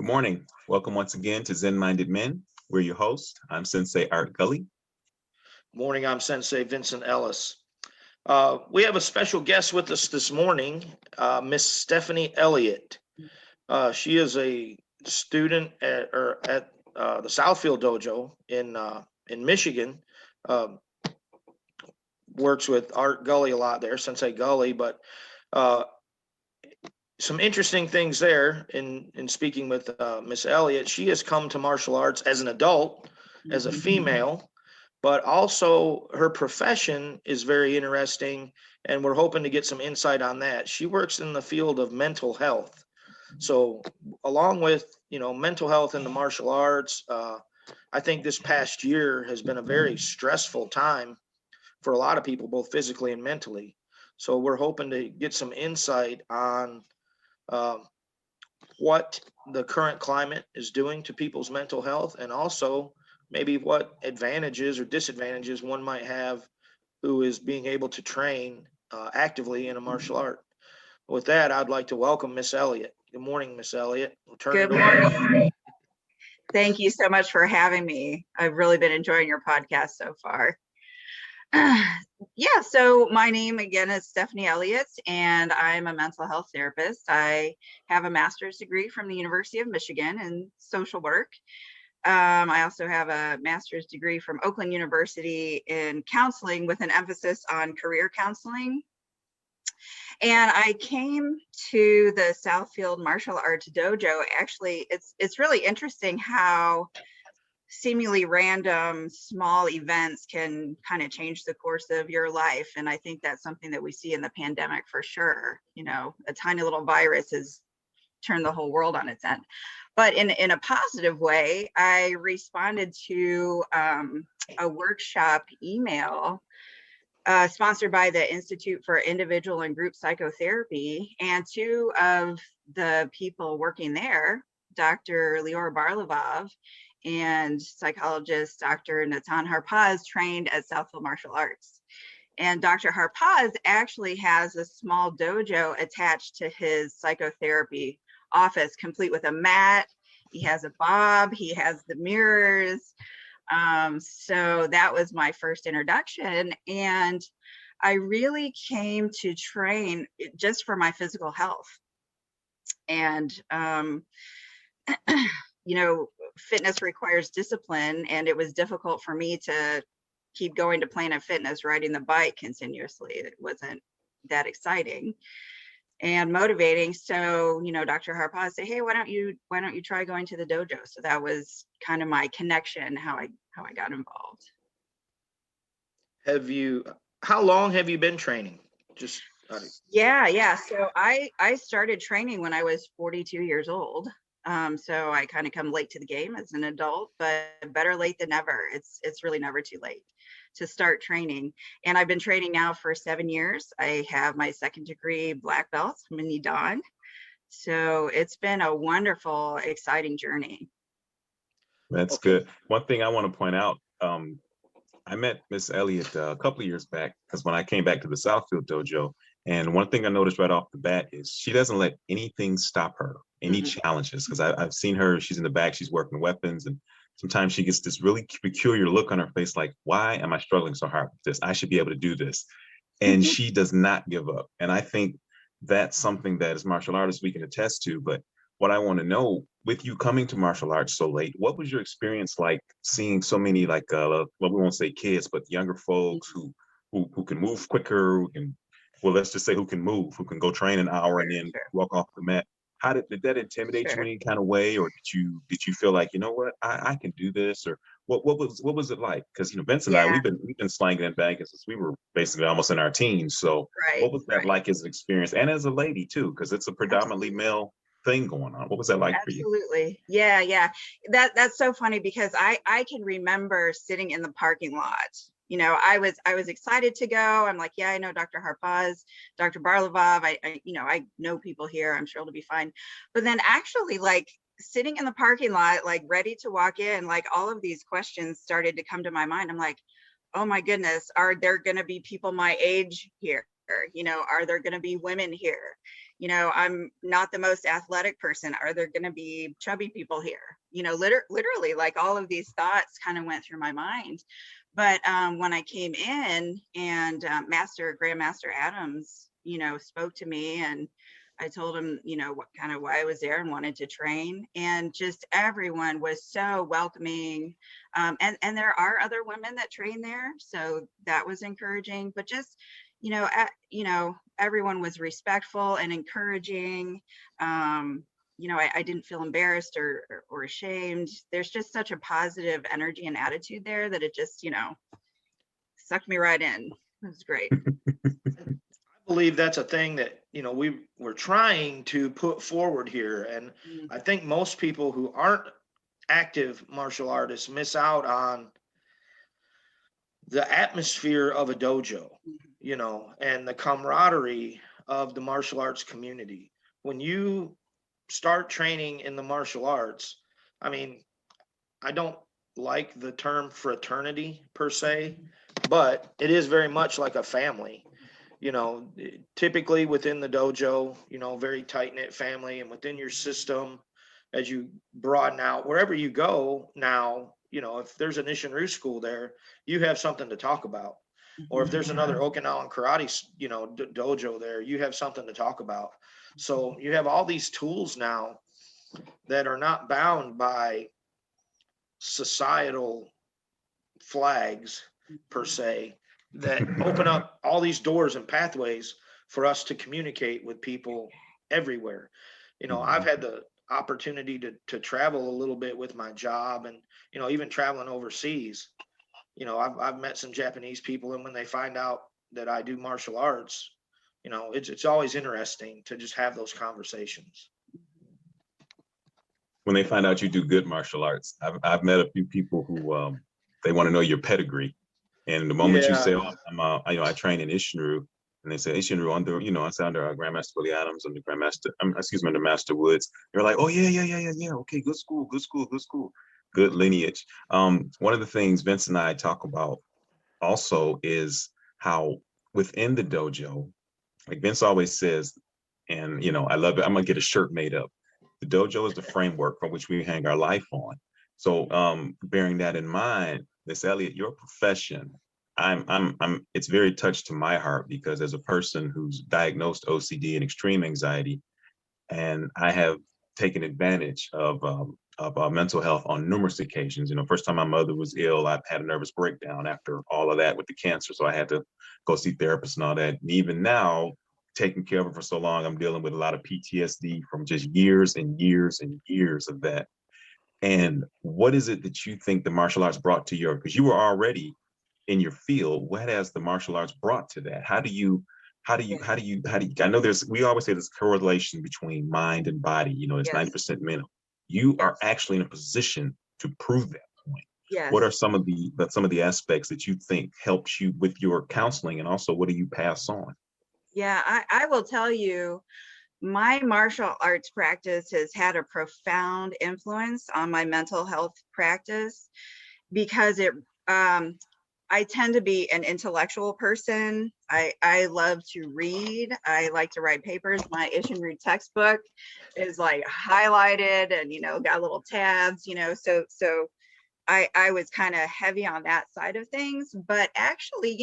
Good morning. Welcome once again to Zen-Minded Men. We're your hosts. I'm Sensei Gulley. Morning, I'm Sensei Vincent Ellis. We have a special guest with us this morning, Miss Stephany Elliot. She is a student at the Southfield Dojo in Michigan. Works with Art Gulley a lot there, Sensei Gulley, but some interesting things there in speaking with Miss Elliot. She has come to martial arts as an adult, as a female, but also her profession is very interesting, and we're hoping to get some insight on that. She works in the field of mental health. So along with, mental health in the martial arts, I think this past year has been a very stressful time for a lot of people, both physically and mentally. So we're hoping to get some insight on what the current climate is doing to people's mental health, and also maybe what advantages or disadvantages one might have who is being able to train actively in a martial art. With that, I'd like to welcome Miss Elliot. Good morning, Miss Elliot. Good morning. Thank you so much for having me. I've really been enjoying your podcast so far. So my name again is Stephany Elliot, and I'm a mental health therapist. I have a master's degree from the University of Michigan in social work. I also have a master's degree from Oakland University in counseling with an emphasis on career counseling. And I came to the Southfield Martial Arts Dojo. Actually, it's really interesting how seemingly random small events can kind of change the course of your life. And I think that's something that we see in the pandemic for sure. A tiny little virus has turned the whole world on its end. But in a positive way, I responded to a workshop email sponsored by the Institute for Individual and Group Psychotherapy, and two of the people working there, Dr. Lior Barlavov and psychologist Dr. Natan Harpaz, trained at Southfield Martial Arts. And Dr. Harpaz actually has a small dojo attached to his psychotherapy office, complete with a mat. He has a bob, he has the mirrors. So that was my first introduction. And I really came to train just for my physical health. And, fitness requires discipline, and it was difficult for me to keep going to Planet Fitness, riding the bike continuously. It wasn't that exciting and motivating. So, Dr. Harpaz said, hey, why don't you try going to the dojo? So that was kind of my connection, how I got involved. How long have you been training? Yeah. So I started training when I was 42 years old. So I kind of come late to the game as an adult, but better late than never. It's really never too late to start training. And I've been training now for 7 years. I have my second degree black belt from Dan. So it's been a wonderful, exciting journey. That's good. One thing I want to point out, I met Miss Elliot a couple of years back, because when I came back to the Southfield Dojo, and one thing I noticed right off the bat is she doesn't let anything stop her, any challenges, because I've seen her, she's in the back, she's working weapons, and sometimes she gets this really peculiar look on her face, like, why am I struggling so hard with this? I should be able to do this. And she does not give up. And I think that's something that as martial artists we can attest to. But what I want to know, with you coming to martial arts so late, what was your experience like seeing so many, like, well, we won't say kids, but younger folks who can move quicker, who can, well, let's just say who can move, who can go train an hour and then walk off the mat? How did that intimidate you in any kind of way, or did you feel like, what, I can do this, or what was it like? Because Vince and I, we've been slanging and banging since we were basically almost in our teens. So what was that like as an experience, and as a lady too, because it's a predominantly male thing going on? What was that like for you? Absolutely. Yeah. That's so funny, because I can remember sitting in the parking lot. I was excited to go. I'm like, yeah, I know Dr. Harpaz, Dr. Barlavov. I know people here. I'm sure it'll be fine. But then actually, like, sitting in the parking lot, like ready to walk in, like all of these questions started to come to my mind. I'm like, oh my goodness, are there going to be people my age here? Are there going to be women here? I'm not the most athletic person. Are there going to be chubby people here? Literally, like all of these thoughts kind of went through my mind. But when I came in and Grandmaster Adams, spoke to me, and I told him, what kind of why I was there and wanted to train, and just everyone was so welcoming. And there are other women that train there, so that was encouraging. But just, everyone was respectful and encouraging. I didn't feel embarrassed or ashamed. There's just such a positive energy and attitude there that it just, sucked me right in. It was great. I believe that's a thing that, we're trying to put forward here. And I think most people who aren't active martial artists miss out on the atmosphere of a dojo, and the camaraderie of the martial arts community. When you start training in the martial arts, I don't like the term fraternity per se, but it is very much like a family. Typically within the dojo, very tight-knit family, and within your system, as you broaden out, wherever you go now, if there's an Ishinryu school there, you have something to talk about. Or if there's another Okinawan karate, dojo there, you have something to talk about. So you have all these tools now that are not bound by societal flags per se, that open up all these doors and pathways for us to communicate with people everywhere. I've had the opportunity to travel a little bit with my job, and even traveling overseas. I've met some Japanese people, and when they find out that I do martial arts, it's always interesting to just have those conversations. When they find out you do good martial arts, I've met a few people who they want to know your pedigree, and the moment you say, "Oh, I train in Ishinryu," and they say Ishinryu under, I say under Grandmaster Gulley Adams, under under Master Woods. You're like, "Oh yeah. Okay, good school, good lineage." One of the things Vince and I talk about also is how within the dojo, like Vince always says, and I love it. I'm gonna get a shirt made up. The dojo is the framework from which we hang our life on. So bearing that in mind, Miss Elliot, your profession, it's very touched to my heart, because as a person who's diagnosed OCD and extreme anxiety, and I have taken advantage of mental health on numerous occasions. First time my mother was ill, I had a nervous breakdown after all of that with the cancer. So I had to go see therapists and all that. And even now, taking care of her for so long, I'm dealing with a lot of PTSD from just years and years and years of that. And what is it that you think the martial arts brought to because you were already in your field, what has the martial arts brought to that? How do you, I know we always say there's correlation between mind and body, it's 90% mental. You are actually in a position to prove that point. Yes. What are some of the aspects that you think helps you with your counseling, and also what do you pass on? Yeah, I will tell you, my martial arts practice has had a profound influence on my mental health practice, because I tend to be an intellectual person. I love to read. I like to write papers. My Ishinryu textbook is like highlighted and, got little tabs, so I was kind of heavy on that side of things. But actually,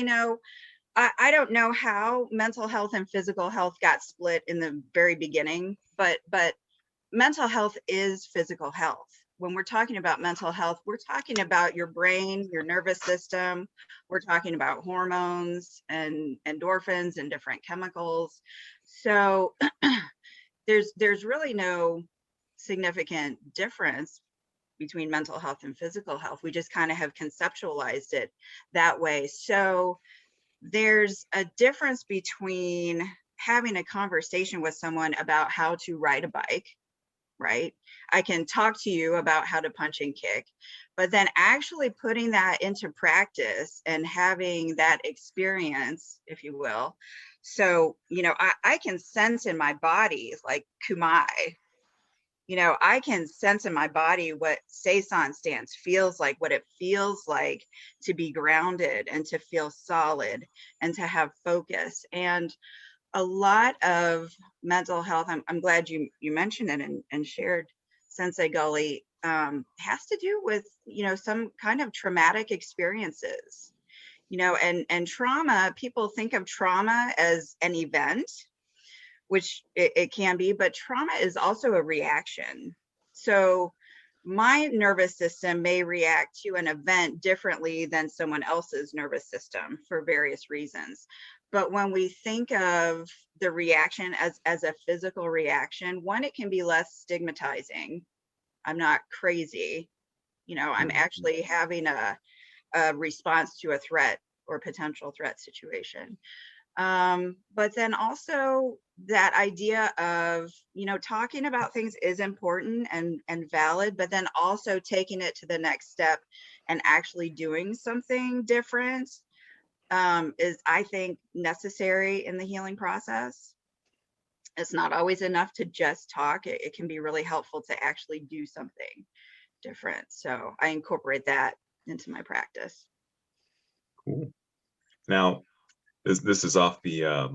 I don't know how mental health and physical health got split in the very beginning, but mental health is physical health. When we're talking about mental health, we're talking about your brain, your nervous system. We're talking about hormones and endorphins and different chemicals. So there's really no significant difference between mental health and physical health. We just kind of have conceptualized it that way. So there's a difference between having a conversation with someone about how to ride a bike, right? I can talk to you about how to punch and kick, but then actually putting that into practice and having that experience, if you will. So, I can sense in my body, like kumai, I can sense in my body what Seisan stance feels like, what it feels like to be grounded and to feel solid and to have focus. And a lot of mental health, I'm glad you mentioned it and shared, Sensei Gulley, has to do with, some kind of traumatic experiences, and trauma. People think of trauma as an event, which it can be, but trauma is also a reaction. So my nervous system may react to an event differently than someone else's nervous system for various reasons. But when we think of the reaction as a physical reaction, one, it can be less stigmatizing. I'm not crazy. I'm actually having a response to a threat or potential threat situation. But then also that idea of, talking about things is important and valid, but then also taking it to the next step and actually doing something different is, I think, necessary in the healing process. It's not always enough to just talk. It can be really helpful to actually do something different. So I incorporate that into my practice. Cool. Now, this is off the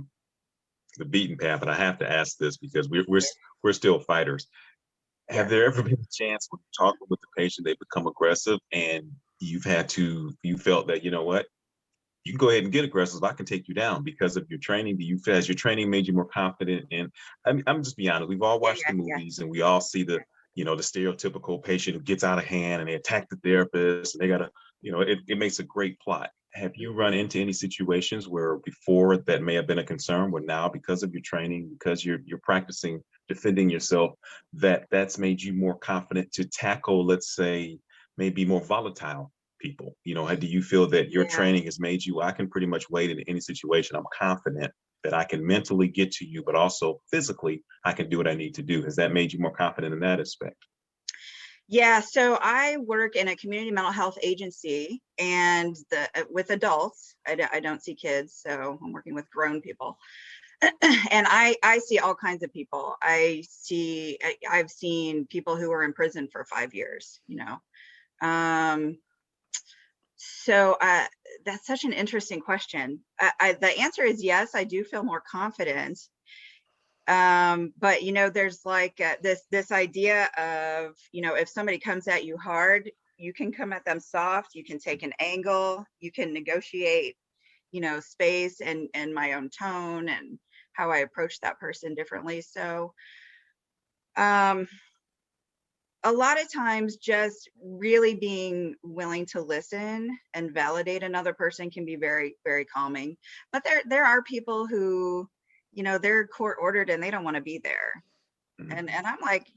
beaten path, but I have to ask this because we're still fighters. Have there ever been a chance when you're talking with the patient, they become aggressive and you felt that, you know what, you can go ahead and get aggressive, I can take you down because of your training? Has your training made you more confident? And I'm just be honest, we've all watched the movies and we all see the stereotypical patient who gets out of hand and they attack the therapist and they gotta, it makes a great plot. Have you run into any situations where before that may have been a concern, where now because of your training, because you're practicing defending yourself, that's made you more confident to tackle, let's say, maybe more volatile people? Do you feel that your training has made you, I can pretty much wade into any situation, I'm confident that I can mentally get to you, but also physically I can do what I need to do? Has that made you more confident in that aspect? Yeah, so I work in a community mental health agency and with adults. I don't see kids, so I'm working with grown people. And I see all kinds of people. I've seen people who were in prison for 5 years, So that's such an interesting question. The answer is yes, I do feel more confident. But there's like this idea of, if somebody comes at you hard, you can come at them soft, you can take an angle, you can negotiate, space and my own tone and how I approach that person differently. So a lot of times just really being willing to listen and validate another person can be very, very calming. But there are people who, they're court ordered and they don't want to be there. And I'm like,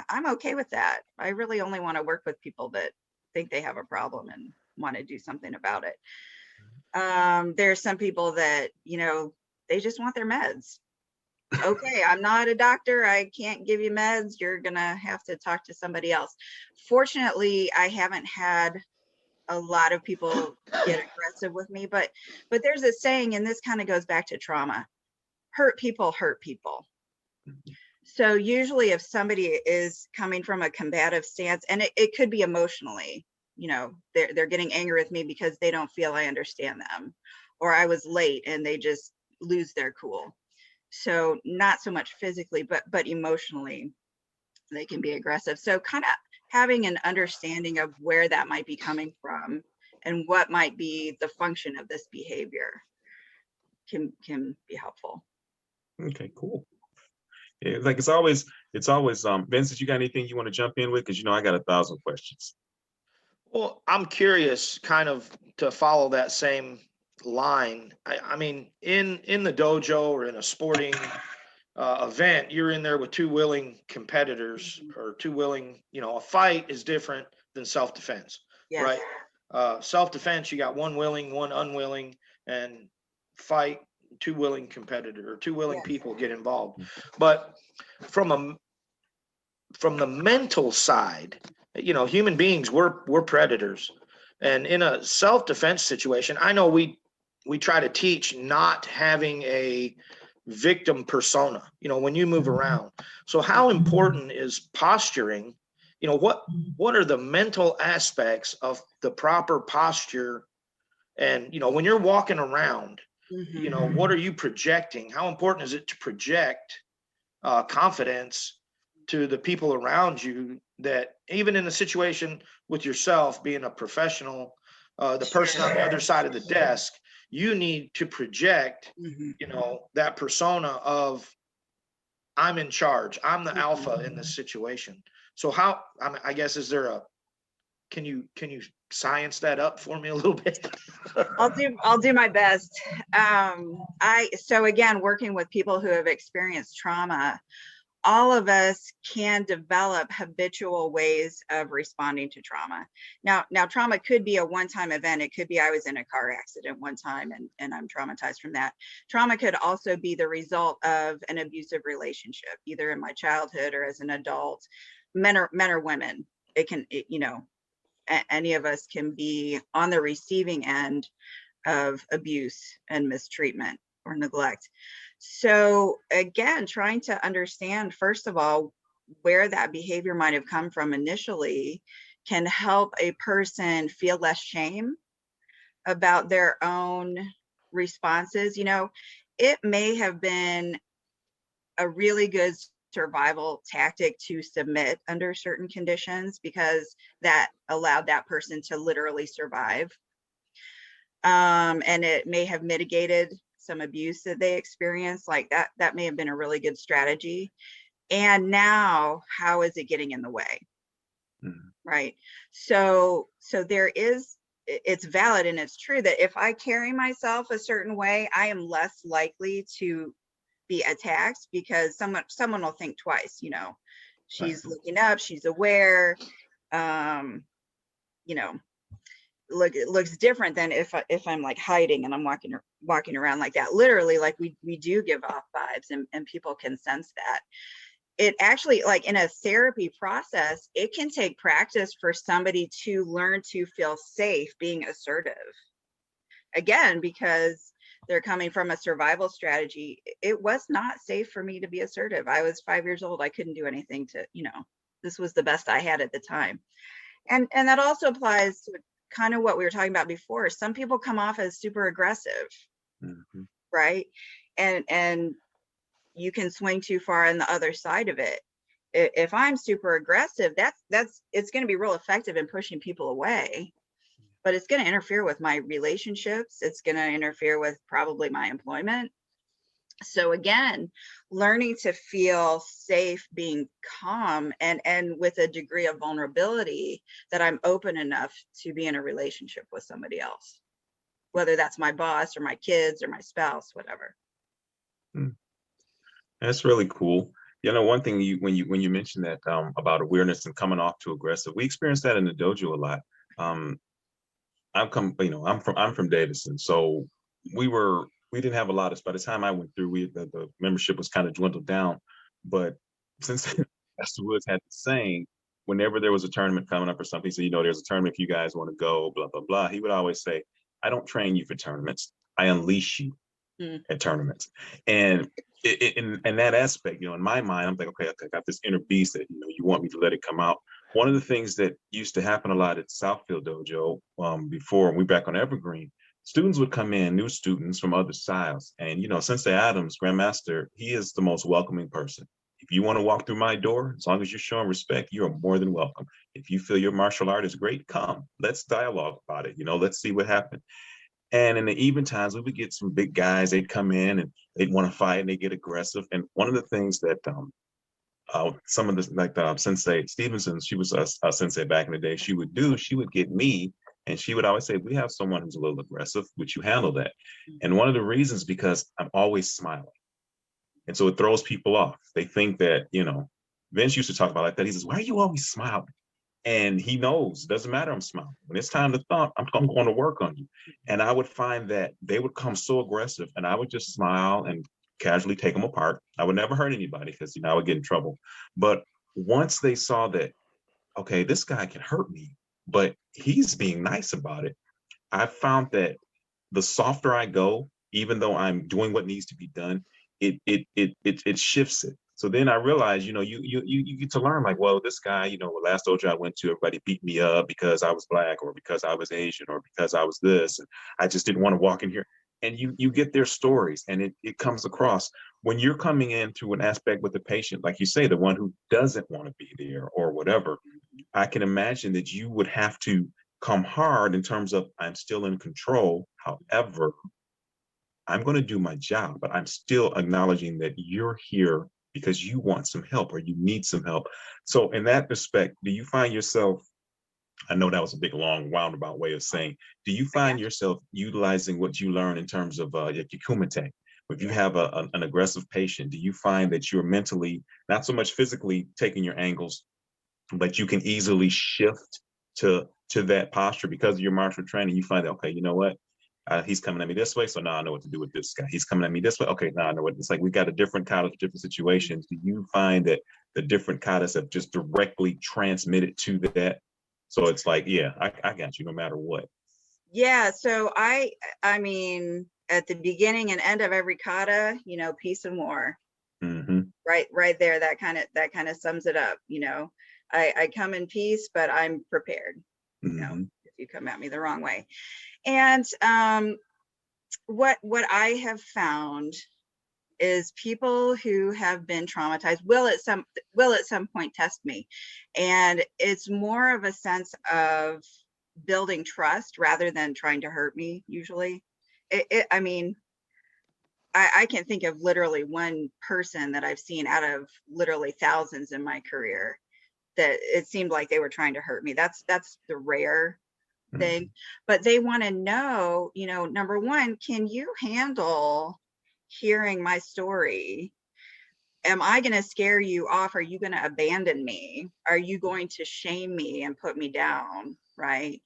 I'm okay with that. I really only want to work with people that think they have a problem and want to do something about it. There's some people that, they just want their meds. Okay, I'm not a doctor, I can't give you meds, you're gonna have to talk to somebody else. Fortunately, I haven't had a lot of people get aggressive with me, but there's a saying, and this kind of goes back to trauma: hurt people hurt people. So usually if somebody is coming from a combative stance, and it could be emotionally, they're getting angry with me because they don't feel I understand them, or I was late and they just lose their cool. So not so much physically, but emotionally, they can be aggressive. So kind of having an understanding of where that might be coming from and what might be the function of this behavior can be helpful. Okay, cool. Yeah, like it's always Vincent, you got anything you want to jump in with? Because I got 1,000 questions. Well, I'm curious, kind of to follow that same line. I mean, in the dojo or in a sporting event, you're in there with two willing competitors or two willing, a fight is different than self-defense, Yes. right? Self-defense, you got one willing, one unwilling, and fight, two willing competitor or two willing people get involved. But from the mental side, human beings, we're predators. And in a self-defense situation, I know we try to teach not having a victim persona, when you move around. So how important is posturing? What are the mental aspects of the proper posture? And, when you're walking around, You know, what are you projecting? How important is it to project confidence to the people around you, that even in a situation with yourself being a professional, the person on the other side of the desk, you need to project, you know, that persona of, I'm in charge, I'm the alpha in this situation. So how, I guess, is there a, can you science that up for me a little bit? I'll do my best. So again, working with people who have experienced trauma, all of us can develop habitual ways of responding to trauma. Now trauma could be a one-time event. It could be, I was in a car accident one time and I'm traumatized from that. Trauma could also be the result of an abusive relationship, either in my childhood or as an adult, men or women. You know, any of us can be on the receiving end of abuse and mistreatment or neglect. So again, trying to understand, first of all, where that behavior might have come from initially can help a person feel less shame about their own responses. You know, it may have been a really good survival tactic to submit under certain conditions because that allowed that person to literally survive. And it may have mitigated some abuse that they experienced. Like that may have been a really good strategy. And now, how is it getting in the way? Right. So there is, it's valid and it's true that if I carry myself a certain way, I am less likely to be attacked because someone will think twice. You know, she's looking up, she's aware. You know, it looks different than if I'm like hiding and I'm walking around like that. Literally, like we do give off vibes, and people can sense that. It actually, like in a therapy process, it can take practice for somebody to learn to feel safe being assertive. Again, because they're coming from a survival strategy. It was not safe for me to be assertive. I was 5 years old. I couldn't do anything to, you know, this was the best I had at the time. And that also applies to kind of what we were talking about before. Some people come off as super aggressive, right? And you can swing too far on the other side of it. If I'm super aggressive, it's going to be real effective in pushing people away, but it's going to interfere with my relationships. It's going to interfere with probably my employment. So again, learning to feel safe, being calm, and with a degree of vulnerability that I'm open enough to be in a relationship with somebody else, whether that's my boss or my kids or my spouse, whatever. That's really cool. You know, one thing when you mentioned that about awareness and coming off too aggressive, we experience that in the dojo a lot. I'm from Davidson, so we didn't have a lot of. By the time I went through, the membership was kind of dwindled down. But since Pastor Woods had the saying, whenever there was a tournament coming up or something, so there's a tournament if you guys want to go, blah blah blah. He would always say, "I don't train you for tournaments. I unleash you at tournaments." And in that aspect, in my mind, I'm like, okay, I got this inner beast that you want me to let it come out. One of the things that used to happen a lot at Southfield Dojo before we back on Evergreen, students would come in, new students from other styles, and Sensei Adams, Grandmaster, he is the most welcoming person. If you want to walk through my door, as long as you're showing respect, you are more than welcome. If you feel your martial art is great, come. Let's dialogue about it. Let's see what happened. And in the even times, we would get some big guys. They'd come in and they'd want to fight and they get aggressive. And one of the things that some of the Sensei Stevenson, she was a sensei back in the day, she would get me and she would always say, we have someone who's a little aggressive. Would you handle that? And one of the reasons, because I'm always smiling. And so it throws people off. They think that, Vince used to talk about like that. He says, why are you always smiling? And he knows, it doesn't matter, I'm smiling. When it's time to thump, I'm going to work on you. And I would find that they would come so aggressive and I would just smile and casually take them apart. I would never hurt anybody because, I would get in trouble. But once they saw that, okay, this guy can hurt me, but he's being nice about it, I found that the softer I go, even though I'm doing what needs to be done, it shifts it. So then I realized, you get to learn like, well, this guy, last dojo I went to, everybody beat me up because I was Black or because I was Asian or because I was this. And I just didn't want to walk in here. and you get their stories, and it comes across when you're coming in through an aspect with the patient, like you say, the one who doesn't want to be there or whatever. I can imagine that you would have to come hard in terms of, I'm still in control. However, I'm going to do my job, but I'm still acknowledging that you're here because you want some help or you need some help. So in that respect, do you find yourself, I know that was a big, long, roundabout way of saying, do you find yourself utilizing what you learn in terms of your kumite? If you have an aggressive patient, do you find that you're mentally, not so much physically taking your angles, but you can easily shift to that posture because of your martial training? You find that, okay, you know what? He's coming at me this way, so now I know what to do with this guy. He's coming at me this way. Okay, now I know what it's like. We got a different katas, different situations. Do you find that the different katas have just directly transmitted to that? So it's like, yeah, I got you no matter what. Yeah. So I mean, at the beginning and end of every kata, you know, peace and war. Mm-hmm. Right there. That kind of sums it up. You know, I come in peace, but I'm prepared. You know, if you come at me the wrong way. And what I have found is people who have been traumatized will at some point test me, and it's more of a sense of building trust rather than trying to hurt me. Usually, I mean, I can think of literally one person that I've seen out of literally thousands in my career that it seemed like they were trying to hurt me. That's the rare thing. But they want to know, you know, number one, can you handle hearing my story? Am I going to scare you off? Are you going to abandon me? Are you going to shame me and put me down? Right.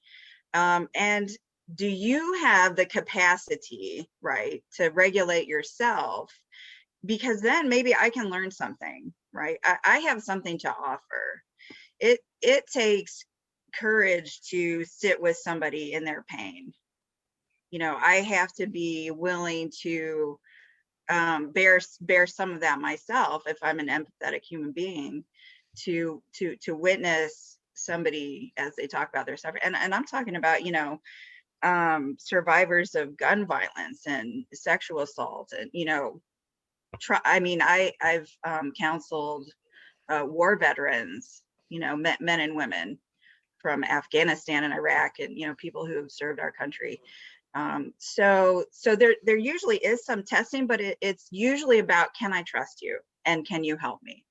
And do you have the capacity, right, to regulate yourself? Because then maybe I can learn something, right? I have something to offer. It takes courage to sit with somebody in their pain. You know, I have to be willing to bear some of that myself if I'm an empathetic human being, to witness somebody as they talk about their suffering. And I'm talking about, you know, survivors of gun violence and sexual assault, and, you know, I've counseled war veterans, you know, men and women from Afghanistan and Iraq, and, you know, people who have served our country. So there usually is some testing, but it's usually about, can I trust you and can you help me?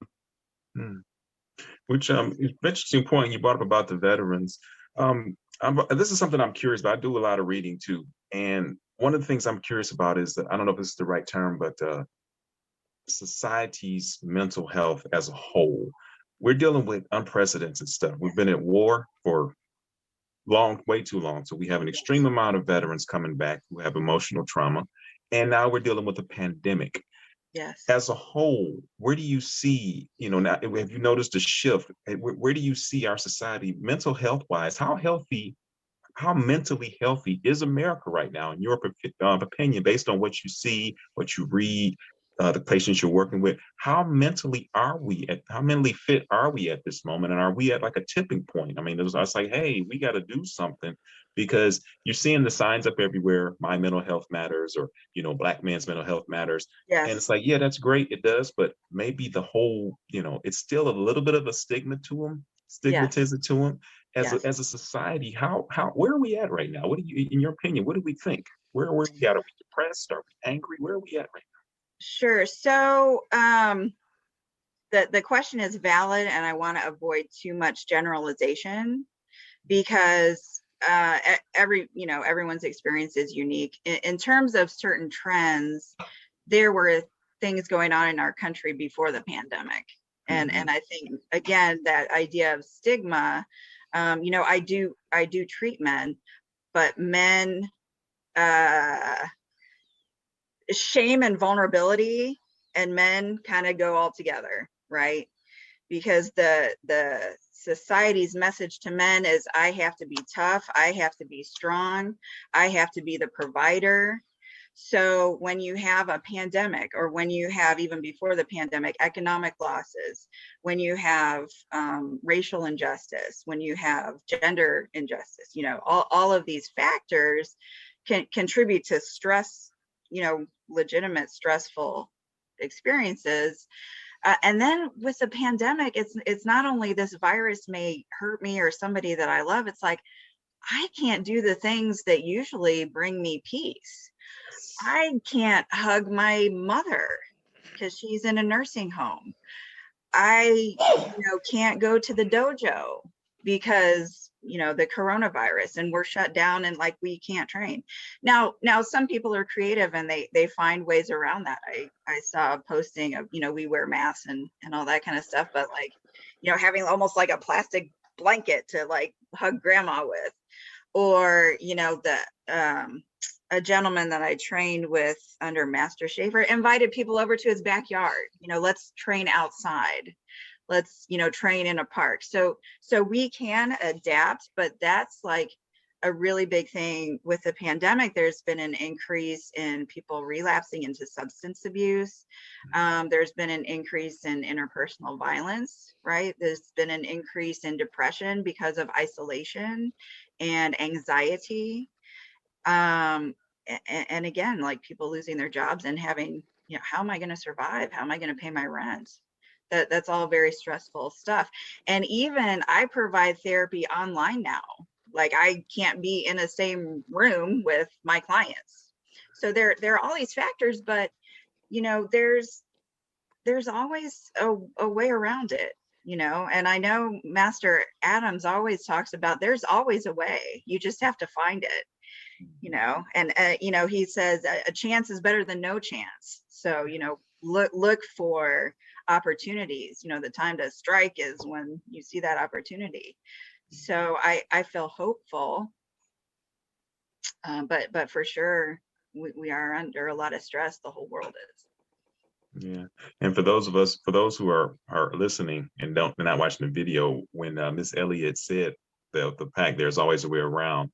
Which interesting point you brought up about the veterans. This is something I'm curious about. I do a lot of reading too, and one of the things I'm curious about is that, I don't know if this is the right term, but society's mental health as a whole. We're dealing with unprecedented stuff. We've been at war for way too long. So we have an extreme amount of veterans coming back who have emotional trauma. And now we're dealing with a pandemic. Yes. As a whole, where do you see, you know, now, have you noticed a shift? Where do you see our society mental health wise? How mentally healthy is America right now, in your opinion, based on what you see, what you read, the patients you're working with? How mentally fit are we at this moment? And are we at like a tipping point? I mean, I was like, hey, we got to do something, because you're seeing the signs up everywhere. My mental health matters, or, you know, Black man's mental health matters. Yes. And it's like, yeah, that's great. It does. But maybe the whole, you know, it's still a little bit of a stigmatism to them. As a society, where are we at right now? What do you, in your opinion, what do we think? Where are we at? Are we depressed? Are we angry? Where are we at right now? Sure. So the question is valid, and I want to avoid too much generalization, because everyone's experience is unique. In terms of certain trends, there were things going on in our country before the pandemic. And I think, again, that idea of stigma, you know, I do treat men, but men, shame and vulnerability and men kind of go all together, right? Because the society's message to men is, I have to be tough, I have to be strong, I have to be the provider. So when you have a pandemic, or when you have, even before the pandemic, economic losses, when you have racial injustice, when you have gender injustice, you know, all of these factors can contribute to stress legitimate stressful experiences. And then with the pandemic, it's not only this virus may hurt me or somebody that I love, it's like, I can't do the things that usually bring me peace. I can't hug my mother because she's in a nursing home. I, can't go to the dojo because, the coronavirus, and we're shut down and like we can't train. Now some people are creative and they find ways around that. I saw a posting of, we wear masks and all that kind of stuff, but like, having almost like a plastic blanket to like hug grandma with, or, a gentleman that I trained with under Master Shaver invited people over to his backyard. Let's train outside. Let's, train in a park. So we can adapt, but that's like a really big thing with the pandemic. There's been an increase in people relapsing into substance abuse. There's been an increase in interpersonal violence, right? There's been an increase in depression because of isolation and anxiety. And again, like people losing their jobs and having, how am I going to survive? How am I going to pay my rent? That's all very stressful stuff. And even I provide therapy online now. Like I can't be in the same room with my clients. So there are all these factors, but there's always a way around it, and I know Master Adams always talks about there's always a way. You just have to find it, and he says a chance is better than no chance. So, look for opportunities. The time to strike is when you see that opportunity. So I feel hopeful, but for sure we are under a lot of stress. The whole world is. Yeah, and for those who are listening and they're not watching the video, when Miss Elliot said the pack, there's always a way around.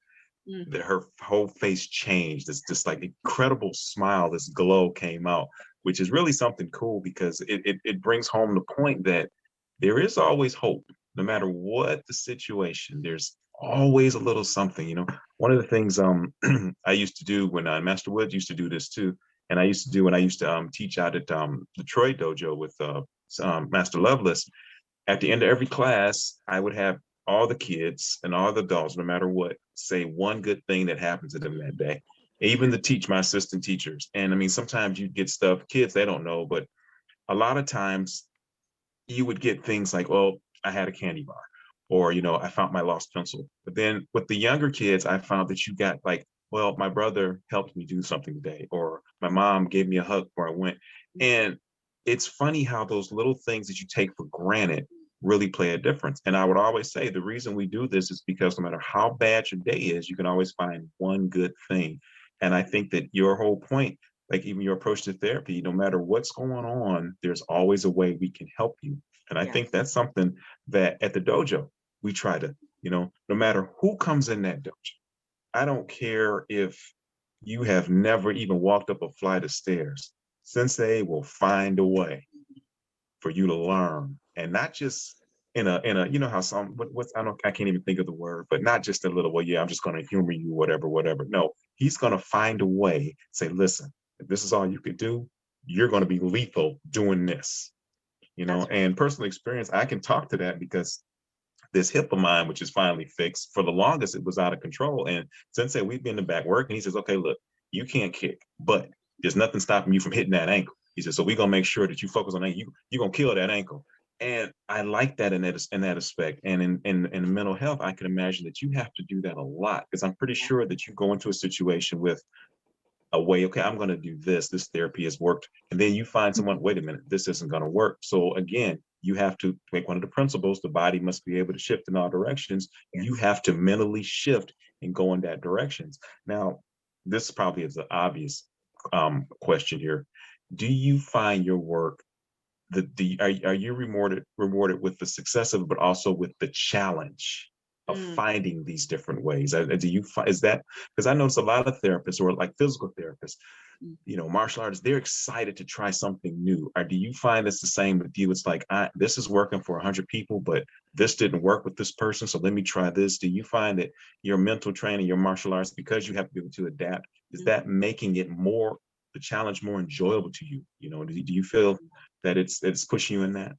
Mm-hmm. Her whole face changed. It's just like incredible smile. This glow came out, which is really something cool because it brings home the point that there is always hope, no matter what the situation. There's always a little something. One of the things I used to do when Master Woods used to do this too, and I used to do when I used to teach out at Detroit Dojo with Master Lovelace. At the end of every class, I would have all the kids and all the adults, no matter what, say one good thing that happened to them that day. Even my assistant teachers. And I mean, sometimes you get stuff, kids, they don't know, but a lot of times you would get things like, well, I had a candy bar, or, I found my lost pencil. But then with the younger kids, I found that you got like, well, my brother helped me do something today, or my mom gave me a hug before I went. And it's funny how those little things that you take for granted really play a difference. And I would always say the reason we do this is because no matter how bad your day is, you can always find one good thing. And I think that your whole point, like even your approach to therapy, no matter what's going on, there's always a way we can help you. And I think that's something that at the dojo, we try to, no matter who comes in that dojo, I don't care if you have never even walked up a flight of stairs, Sensei will find a way for you to learn, and not just in a how some I can't even think of the word, but not just a little, well, yeah, I'm just going to humor you, whatever. No, he's going to find a way, say, listen, if this is all you could do, you're going to be lethal doing this, Right. And personal experience, I can talk to that because this hip of mine, which is finally fixed, for the longest it was out of control. And Sensei, we've been in the back working. He says, okay, look, you can't kick, but there's nothing stopping you from hitting that ankle. He says, so we're gonna make sure that you focus on that. You're gonna kill that ankle. And I like that in that aspect. And in mental health, I can imagine that you have to do that a lot, because I'm pretty sure that you go into a situation with a way, okay, I'm going to do this therapy has worked, and then you find someone, wait a minute, this isn't going to work. So again, you have to make one of the principles, the body must be able to shift in all directions. You have to mentally shift and go in that directions. Now, this probably is the obvious question here. Do you find your work, are you rewarded with the success of it, but also with the challenge of finding these different ways? Do you find, is that, because I notice a lot of therapists, or like physical therapists, martial artists, they're excited to try something new. Or do you find it's the same with you? It's like, this is working for 100 people, but this didn't work with this person, so let me try this. Do you find that your mental training, your martial arts, because you have to be able to adapt, is that making it more the challenge more enjoyable to you? You know, do you feel that it's pushing you in that?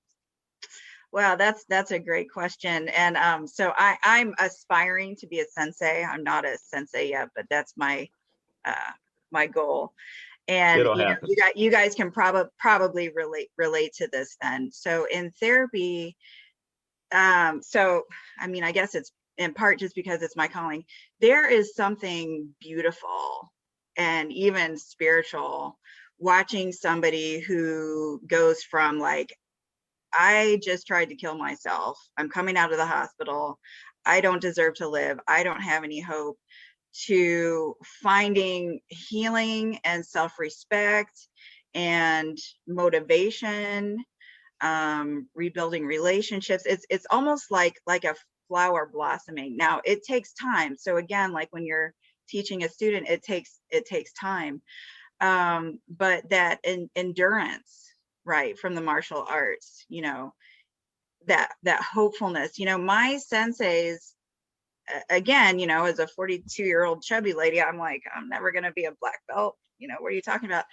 Well, that's a great question. And so I'm aspiring to be a sensei. I'm not a sensei yet, but that's my goal. And It'll happen. you guys can probably relate to this then. So in therapy, so I mean, I guess it's in part just because it's my calling. There is something beautiful and even spiritual watching somebody who goes from like, I just tried to kill myself, I'm coming out of the hospital, I don't deserve to live, I don't have any hope, to finding healing and self-respect and motivation, rebuilding relationships. It's almost like a flower blossoming. Now it takes time. So again, like when you're teaching a student, it takes time. But that endurance, right, from the martial arts, you know, that hopefulness, you know, my senseis, again, you know, as a 42-year-old chubby lady, I'm like, I'm never going to be a black belt. You know, what are you talking about?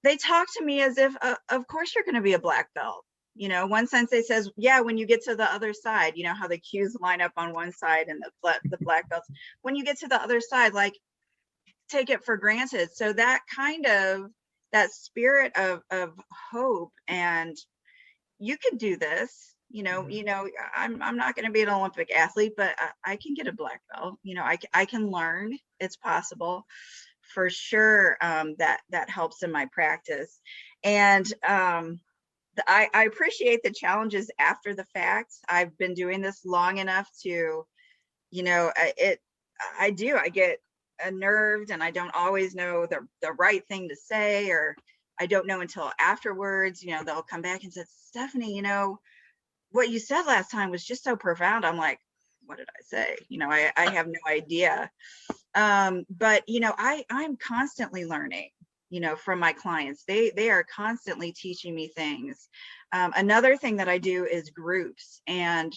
They talk to me as if, of course you're going to be a black belt. You know, one sensei says, yeah, when you get to the other side, you know how the cues line up on one side and the black belts. When you get to the other side, like, take it for granted. So that kind of, that spirit of hope, and you can do this. You know, I'm not going to be an Olympic athlete, but I can get a black belt. You know, I can learn. It's possible, for sure. That helps in my practice, and I appreciate the challenges after the fact. I've been doing this long enough to, you know, I get unnerved, and I don't always know the right thing to say, or I don't know until afterwards. You know, they'll come back and say, Stephany, you know, what you said last time was just so profound. I'm like, what did I say? You know, I have no idea. But, you know, I'm constantly learning, you know, from my clients. They are constantly teaching me things. Another thing that I do is groups, and,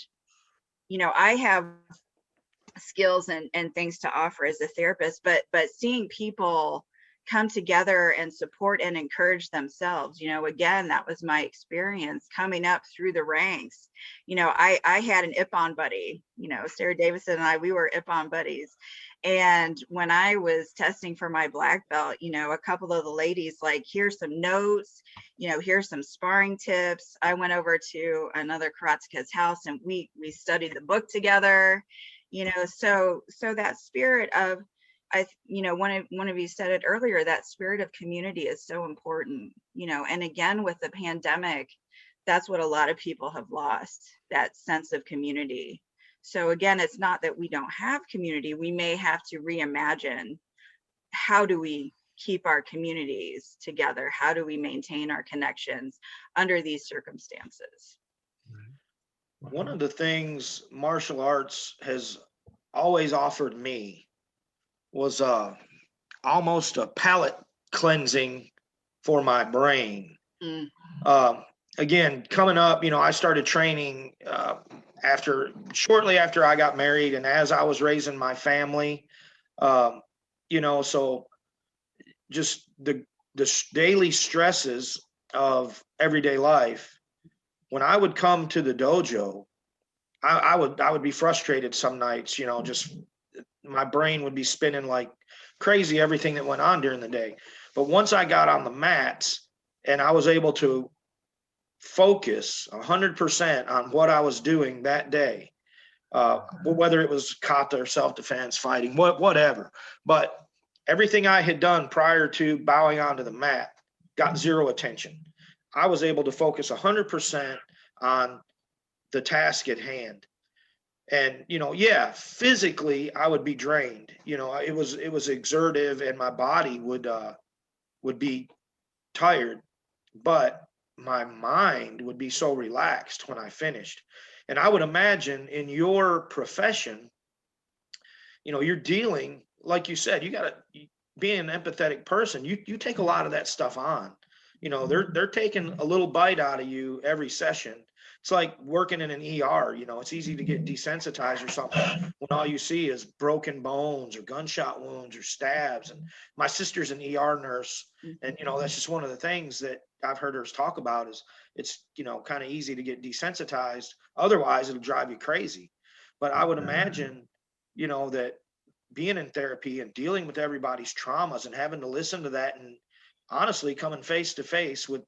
you know, I have skills and things to offer as a therapist, but seeing people come together and support and encourage themselves, you know, again, that was my experience coming up through the ranks. You know, I had an Ippon buddy, you know, Sarah Davison and we were Ippon buddies. And when I was testing for my black belt, you know, a couple of the ladies, like, here's some notes, you know, here's some sparring tips. I went over to another karateka's house and we studied the book together, you know. So that spirit of, you know, one of you said it earlier, that spirit of community is so important, you know. And again, with the pandemic, that's what a lot of people have lost, that sense of community. So again, it's not that we don't have community. We may have to reimagine, how do we keep our communities together? How do we maintain our connections under these circumstances? One of the things martial arts has always offered me was almost a palate cleansing for my brain. Again, coming up, you know, I started training shortly after I got married, and as I was raising my family, you know, so just the daily stresses of everyday life. When I would come to the dojo, I would be frustrated some nights, you know, just my brain would be spinning like crazy, everything that went on during the day. But once I got on the mats and I was able to focus 100% on what I was doing that day, whether it was kata or self-defense, fighting, whatever, but everything I had done prior to bowing onto the mat got zero attention. I was able to focus 100% on the task at hand. And, you know, yeah, physically I would be drained. You know, it was exertive and my body would be tired, but my mind would be so relaxed when I finished. And I would imagine in your profession, you know, you're dealing, like you said, you got to be an empathetic person. You take a lot of that stuff on. You know, they're taking a little bite out of you every session. It's like working in an ER, you know, it's easy to get desensitized or something when all you see is broken bones or gunshot wounds or stabs. And my sister's an ER nurse, and you know, that's just one of the things that I've heard her talk about is it's, you know, kind of easy to get desensitized. Otherwise, it'll drive you crazy. But I would imagine, you know, that being in therapy and dealing with everybody's traumas and having to listen to that and honestly coming face to face with,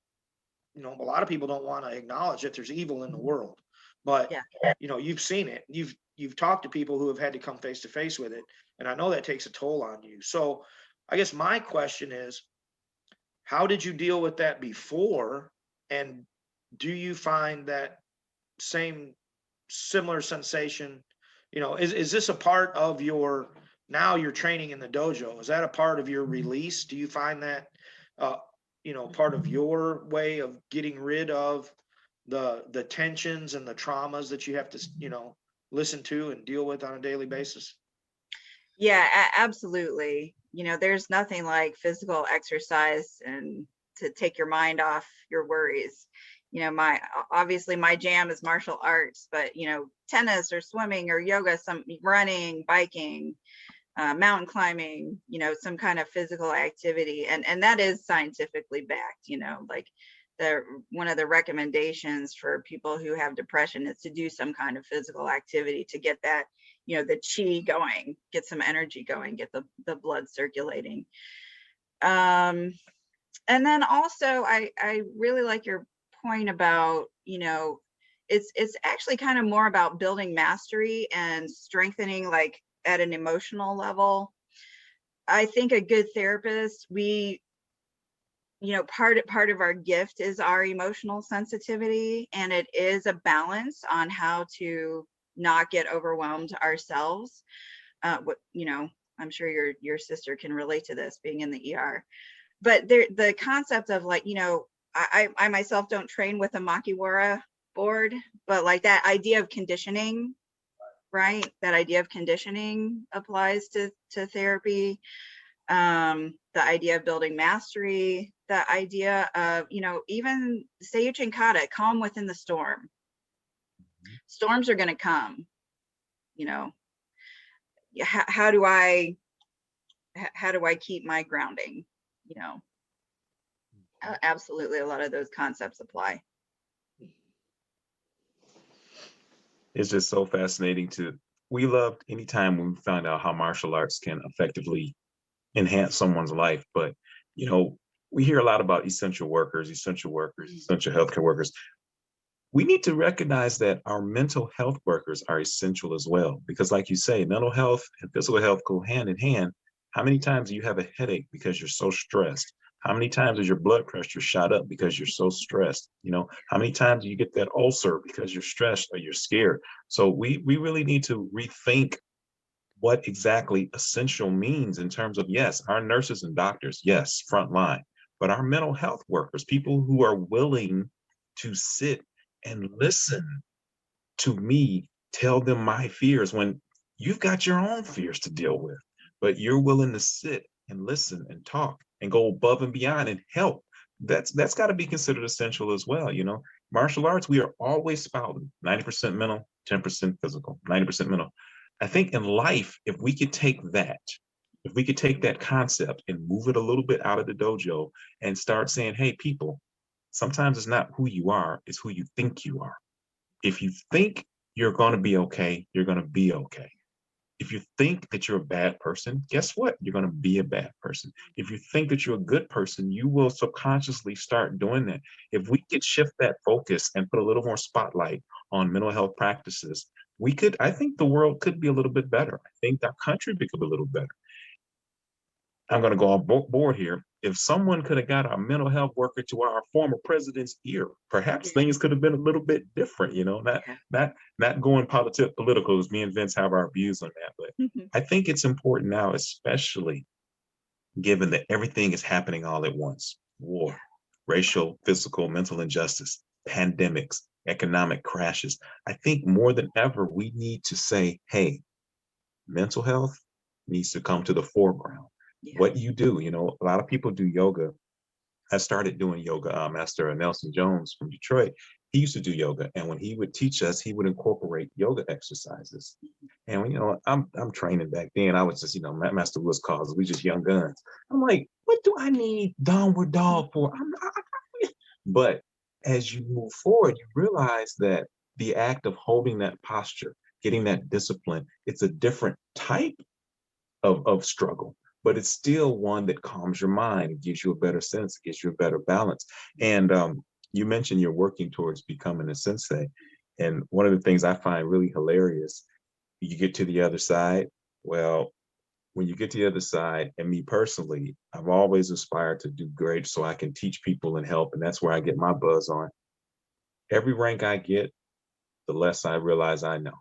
you know, a lot of people don't want to acknowledge that there's evil in the world, but Yeah. you know, you've seen it, you've talked to people who have had to come face to face with it, and I know that takes a toll on you. So I guess my question is, how did you deal with that before, and do you find that same similar sensation? You know, is this a part of your, now you're training in the dojo, is that a part of your release? Do you find that uh you know, part of your way of getting rid of the tensions and the traumas that you have to, you know, listen to and deal with on a daily basis? Yeah, absolutely. You know, there's nothing like physical exercise and to take your mind off your worries. You know, obviously my jam is martial arts, but you know, tennis or swimming or yoga, some running, biking, mountain climbing, you know, some kind of physical activity, and that is scientifically backed. You know, like one of the recommendations for people who have depression is to do some kind of physical activity to get that, you know, the chi going, get some energy going, get the blood circulating. And then also I really like your point about, you know, it's actually kind of more about building mastery and strengthening, like at an emotional level. I think a good therapist, you know, part of our gift is our emotional sensitivity, and it is a balance on how to not get overwhelmed ourselves. You know, I'm sure your sister can relate to this, being in the ER. But the concept of, like, you know, I myself don't train with a Makiwara board, but like that idea of conditioning, right? That idea of conditioning applies to therapy. The idea of building mastery, the idea of, you know, even Seiyu Chinkata, calm within the storm. Storms are going to come, you know. How do I keep my grounding, you know? Absolutely, a lot of those concepts apply. It's just so fascinating we loved anytime we found out how martial arts can effectively enhance someone's life. But, you know, we hear a lot about essential workers, essential healthcare workers. We need to recognize that our mental health workers are essential as well, because like you say, mental health and physical health go hand in hand. How many times do you have a headache because you're so stressed? How many times is your blood pressure shot up because you're so stressed? You know, how many times do you get that ulcer because you're stressed or you're scared? So we really need to rethink what exactly essential means in terms of, yes, our nurses and doctors, yes, frontline, but our mental health workers, people who are willing to sit and listen to me tell them my fears when you've got your own fears to deal with, but you're willing to sit and listen and talk and go above and beyond and help. That's got to be considered essential as well. You know, martial arts, we are always spouting 90% mental, 10% physical, 90% mental. I think in life, if we could take that concept and move it a little bit out of the dojo and start saying, hey, people, sometimes it's not who you are, it's who you think you are. If you think you're going to be okay, you're going to be okay. If you think that you're a bad person, guess what? You're going to be a bad person. If you think that you're a good person, you will subconsciously start doing that. If we could shift that focus and put a little more spotlight on mental health practices, I think the world could be a little bit better. I think our country could be a little better. I'm going to go on board here. If someone could have got our mental health worker to our former president's ear, perhaps things could have been a little bit different, you know, not going political, as me and Vince have our views on that. But I think it's important now, especially given that everything is happening all at once: war, racial, physical, mental injustice, pandemics, economic crashes. I think more than ever, we need to say, hey, mental health needs to come to the foreground. What you do, you know, a lot of people do yoga I started doing yoga. Master Nelson Jones from Detroit, he used to do yoga, and when he would teach us, he would incorporate yoga exercises. And when, I'm training back then, I was just, Master Woods calls, we just young guns. I'm like, what do I need downward dog for? But as you move forward, you realize that the act of holding that posture, getting that discipline, it's a different type of struggle, but it's still one that calms your mind. It gives you a better sense, it gives you a better balance. And you mentioned you're working towards becoming a sensei. And one of the things I find really hilarious, you get to the other side. Well, when you get to the other side, and me personally, I've always aspired to do great so I can teach people and help. And that's where I get my buzz on. Every rank I get, the less I realize I know.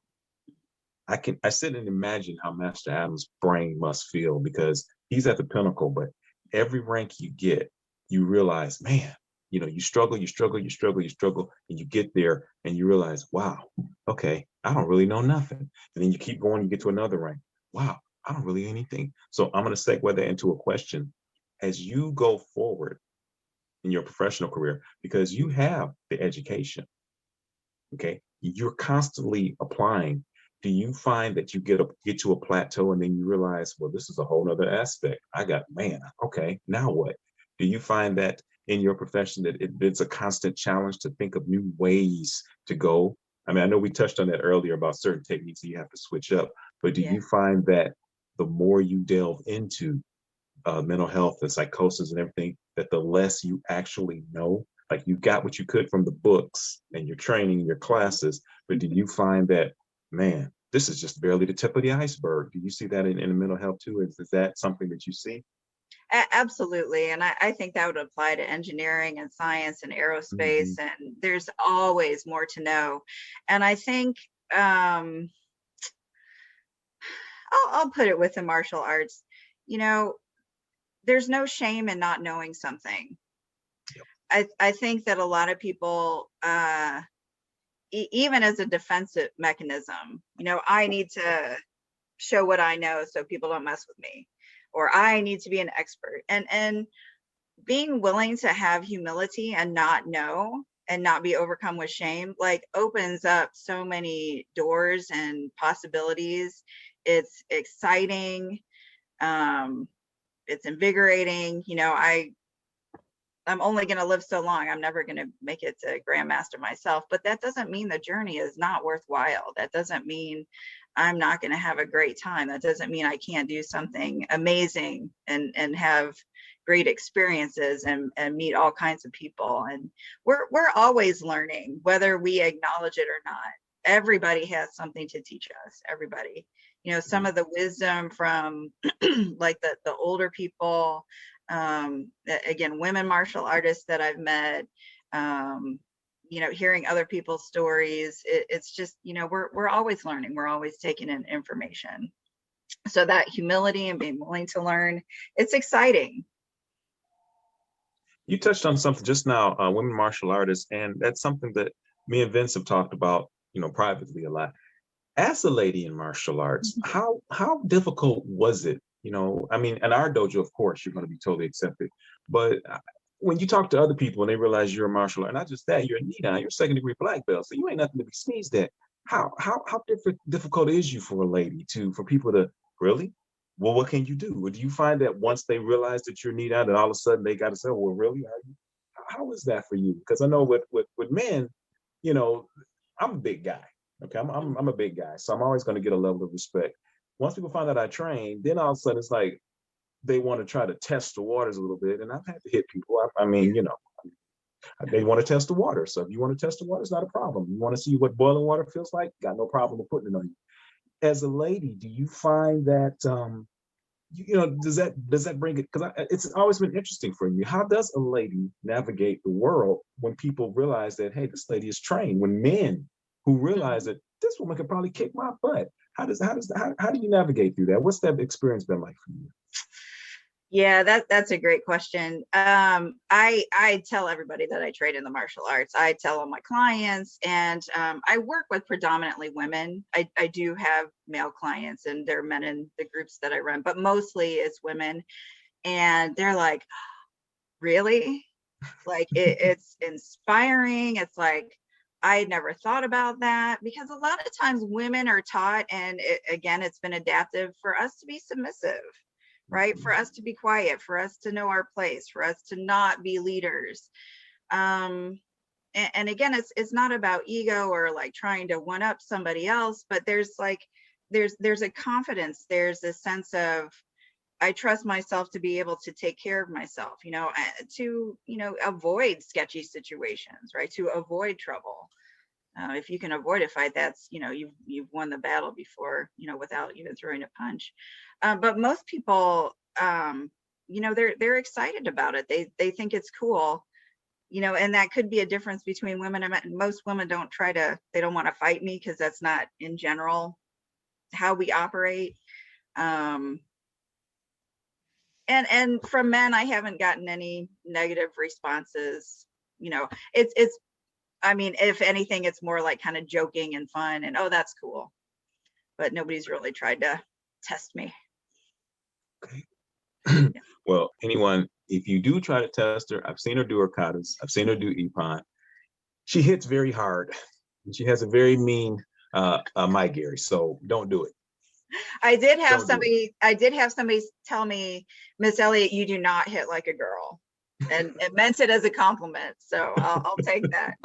I sit and imagine how Master Adam's brain must feel, because he's at the pinnacle, but every rank you get, you realize, man, you struggle, you struggle, you struggle, you struggle, and you get there and you realize, wow, okay, I don't really know nothing. And then you keep going, you get to another rank. Wow, I don't really know anything. So I'm going to segue that into a question. As you go forward in your professional career, because you have the education, okay, you're constantly applying. Do you find that you get to a plateau and then you realize, well, this is a whole nother aspect. Man, okay, now what? Do you find that in your profession that it's a constant challenge to think of new ways to go? I mean, I know we touched on that earlier about certain techniques that you have to switch up, but do you find that the more you delve into mental health and psychosis and everything, that the less you actually know? Like, you got what you could from the books and your training and your classes, but do you find that, man, this is just barely the tip of the iceberg? Do you see that in mental health too? Is that something that you see? Absolutely. And I think that would apply to engineering and science and aerospace. And there's always more to know. And I think I'll put it with the martial arts, there's no shame in not knowing something. I think that a lot of people, even as a defensive mechanism, I need to show what I know so people don't mess with me, or I need to be an expert. And being willing to have humility and not know and not be overcome with shame, like, opens up so many doors and possibilities. It's exciting. It's invigorating. I'm only going to live so long. I'm never going to make it to Grandmaster myself, but that doesn't mean the journey is not worthwhile. That doesn't mean I'm not going to have a great time. That doesn't mean I can't do something amazing and have great experiences and meet all kinds of people. And we're always learning, whether we acknowledge it or not. Everybody has something to teach us. Everybody, some of the wisdom from like the older people, again, women martial artists that I've met, hearing other people's stories, it's just, we're always learning, we're always taking in information. So that humility and being willing to learn, it's exciting. You touched on something just now, women martial artists, and that's something that me and Vince have talked about, privately a lot. As a lady in martial arts, how difficult was it? I mean, in our dojo, of course, you're going to be totally accepted. But when you talk to other people and they realize you're a martial art, not just that, you're a Nidan, you're second degree black belt, so you ain't nothing to be sneezed at. How difficult is you for a lady for people to really? Well, what can you do? Or do you find that once they realize that you're Nidan, that all of a sudden they got to say, well, really? How is that for you? Because I know with men, I'm a big guy. Okay, I'm a big guy, so I'm always going to get a level of respect. Once people find out I train, then all of a sudden it's like they want to try to test the waters a little bit, and I've had to hit people. I mean, they want to test the water. So if you want to test the water, it's not a problem. You want to see what boiling water feels like? Got no problem with putting it on you. As a lady, do you find that does that bring it? Because it's always been interesting for me. How does a lady navigate the world when people realize that, hey, this lady is trained? When men who realize that this woman could probably kick my butt. How do you navigate through that? What's that experience been like for you? Yeah, that's a great question. I tell everybody that I train in the martial arts. I tell all my clients, and I work with predominantly women. I do have male clients, and they're men in the groups that I run, but mostly it's women. And they're like, really? Like it's inspiring. It's like, I had never thought about that, because a lot of times women are taught, and again, it's been adaptive for us to be submissive, right? For us to be quiet, for us to know our place, for us to not be leaders. And again, it's not about ego or like trying to one up somebody else, but there's like, there's a confidence, there's a sense of, I trust myself to be able to take care of myself, to, avoid sketchy situations, right? To avoid trouble. If you can avoid a fight, that's, you've won the battle before, without even throwing a punch. But most people, they're excited about it. They think it's cool, and that could be a difference between women and men. Most women they don't want to fight me, because that's not in general how we operate. And from men, I haven't gotten any negative responses. It's I mean, if anything, it's more like kind of joking and fun and, oh, that's cool. But nobody's really tried to test me. Okay. Well, anyone, if you do try to test her, I've seen her do Arcadas, I've seen her do Ippon. She hits very hard, and she has a very mean my Gary, so don't do it. I did have somebody tell me, Miss Elliot, you do not hit like a girl, and it meant it as a compliment. So I'll take that.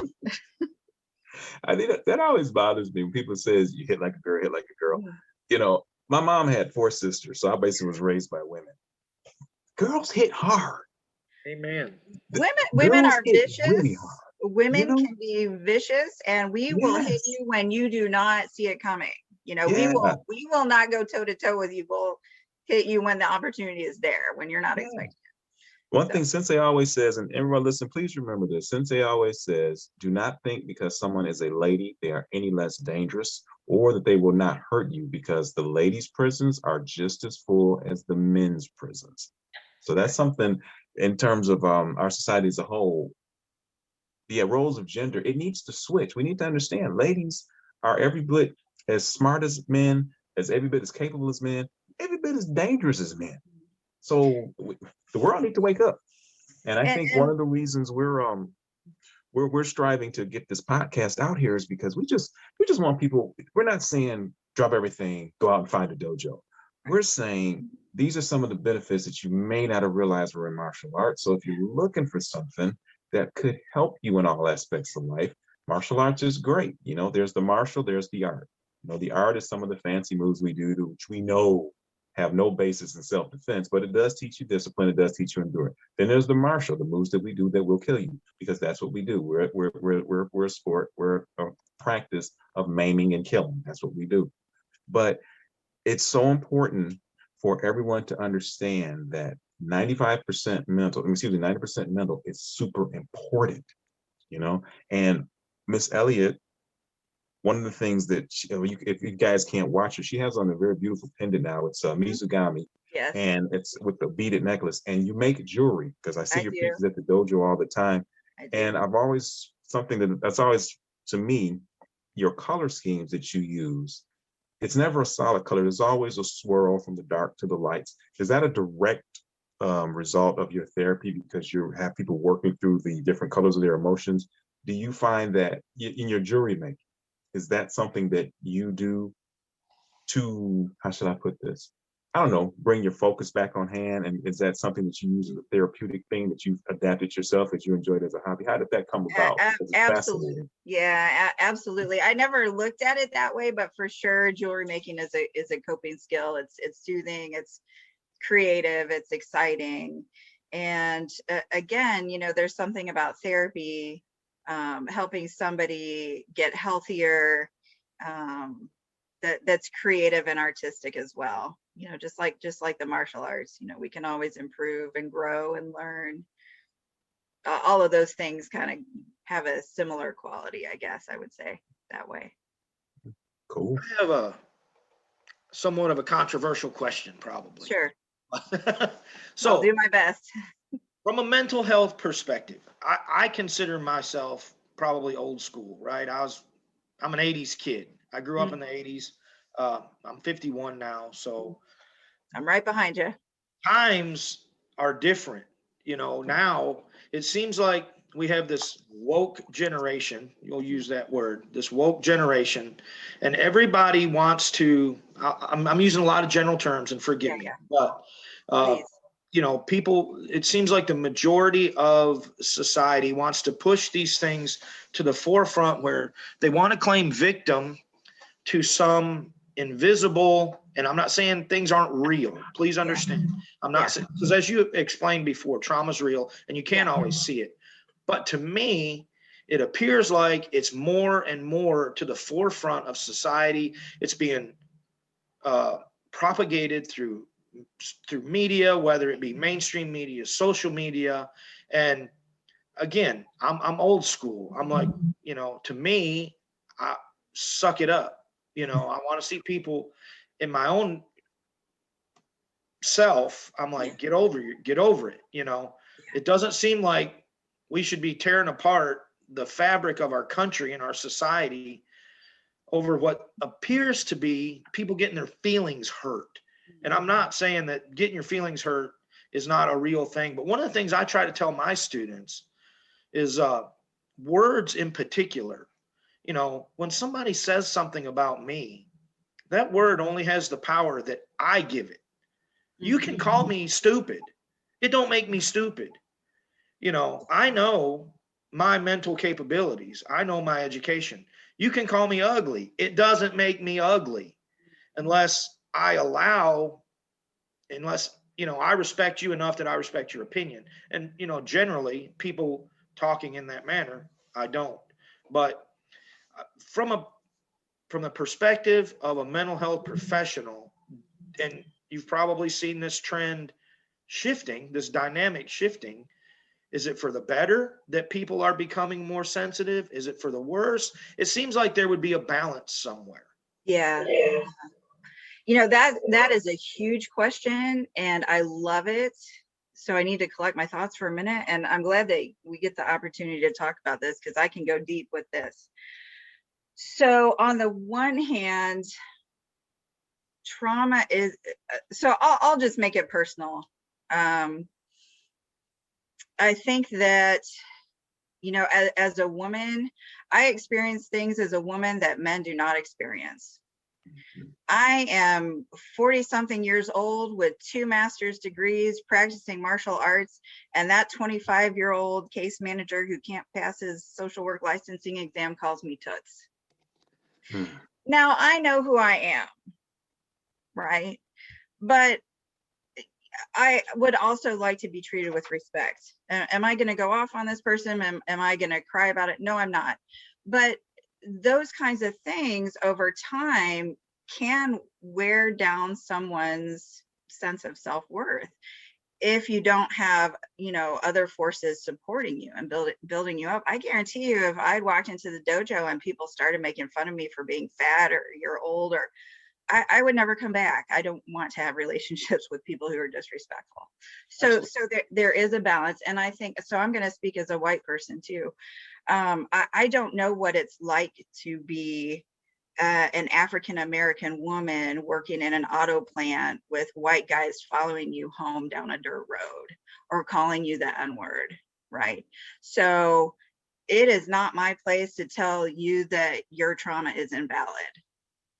I think that always bothers me when people says you hit like a girl, hit like a girl. My mom had 4 sisters, so I basically was raised by women. Girls hit hard. Amen. Women are vicious. Really hard. Women can be vicious, and we will hit you when you do not see it coming. We will not go toe to toe with you. We'll hit you when the opportunity is there, when you're not expecting it. One thing Sensei always says, and everyone listen, please remember this. Sensei always says, do not think because someone is a lady, they are any less dangerous, or that they will not hurt you, because the ladies' prisons are just as full as the men's prisons. So that's something in terms of our society as a whole. The roles of gender, it needs to switch. We need to understand ladies are every bit as smart as men, as every bit as capable as men, every bit as dangerous as men. So the world needs to wake up. And I think one of the reasons we're striving to get this podcast out here is because we just want people. We're not saying drop everything, go out and find a dojo. We're saying these are some of the benefits that you may not have realized were in martial arts. So if you're looking for something that could help you in all aspects of life, martial arts is great. There's the martial, there's the art. The art is some of the fancy moves we do, which we know have no basis in self-defense, but it does teach you discipline. It does teach you endurance. Then there's the martial, the moves that we do that will kill you, because that's what we do. We're a sport. We're a practice of maiming and killing. That's what we do. But it's so important for everyone to understand that 90% mental is super important, and Miss Elliot, one of the things that if you guys can't watch her, she has on a very beautiful pendant now. It's Mizugami, Yes. And it's with the beaded necklace. And you make jewelry, because I see your pieces at the dojo all the time. And I've always that's always, to me, your color schemes that you use. It's never a solid color. There's always a swirl from the dark to the lights. Is that a direct result of your therapy, because you have people working through the different colors of their emotions? Do you find that in your jewelry making, is that something that you do to, how should I put this? I don't know, bring your focus back on hand? And is that something that you use as a therapeutic thing that you've adapted yourself, that you enjoyed as a hobby? How did that come about? Absolutely. Yeah, absolutely. I never looked at it that way, but for sure, jewelry making is a coping skill. It's soothing, it's creative, it's exciting. And again, there's something about therapy, helping somebody get healthier, that's creative and artistic as well. Just like the martial arts, we can always improve and grow and learn. All of those things kind of have a similar quality, I guess I would say that way. Cool. I have a somewhat of a controversial question, probably. Sure. So I'll do my best. From a mental health perspective, I consider myself probably old school, right? I'm an 80s kid. I grew up in the 80s. I'm 51 now, so I'm right behind you. Times are different. you know, now it seems like we have this woke generation, you'll use that word, this woke generation, and everybody wants to, I'm using a lot of general terms and forgive me, but, Please. you know, people, it seems like the majority of society wants to push these things to the forefront where they want to claim victim to some invisible, and I'm not saying things aren't real. Please understand. I'm not saying, because as you explained before, trauma's real and you can't always see it. But to me, it appears like it's more and more to the forefront of society. It's being propagated through media, whether it be mainstream media, social media. And again, I'm old school. I'm like, you know, to me, I suck it up. You know, I want to see people in my own self. I'm like, get over it. You know, it doesn't seem like we should be tearing apart the fabric of our country and our society over what appears to be people getting their feelings hurt. And I'm not saying that getting your feelings hurt is not a real thing, but one of the things I try to tell my students is words in particular. You know, when somebody says something about me, that word only has the power that I give it. You can call me stupid. It don't make me stupid. You know, I know my mental capabilities. I know my education. You can call me ugly. It doesn't make me ugly unless I allow, unless, you know, I respect you enough that I respect your opinion. And, you know, generally people talking in that manner, I don't. But from the perspective of a mental health professional, and you've probably seen this trend shifting, this dynamic shifting. Is it for the better that people are becoming more sensitive? Is it for the worse? It seems like there would be a balance somewhere. Yeah. You know, that is a huge question and I love it. So I need to collect my thoughts for a minute. And I'm glad that we get the opportunity to talk about this because I can go deep with this. So on the one hand, trauma is, so I'll just make it personal. I think that, you know, as a woman, I experience things as a woman that men do not experience. I am 40 something years old with 2 master's degrees practicing martial arts. And that 25-year-old case manager who can't pass his social work licensing exam calls me toots. Now I know who I am, right? But I would also like to be treated with respect. Am I going to go off on this person? Am I going to cry about it? No, I'm not. But those kinds of things over time can wear down someone's sense of self-worth if you don't have, you know, other forces supporting you and building you up. I guarantee you, if I'd walked into the dojo and people started making fun of me for being fat or you're old, or I would never come back. I don't want to have relationships with people who are disrespectful. So there is a balance. And I think, so I'm going to speak as a white person too. I don't know what it's like to be an African-American woman working in an auto plant with white guys following you home down a dirt road or calling you the N-word, right? So it is not my place to tell you that your trauma is invalid.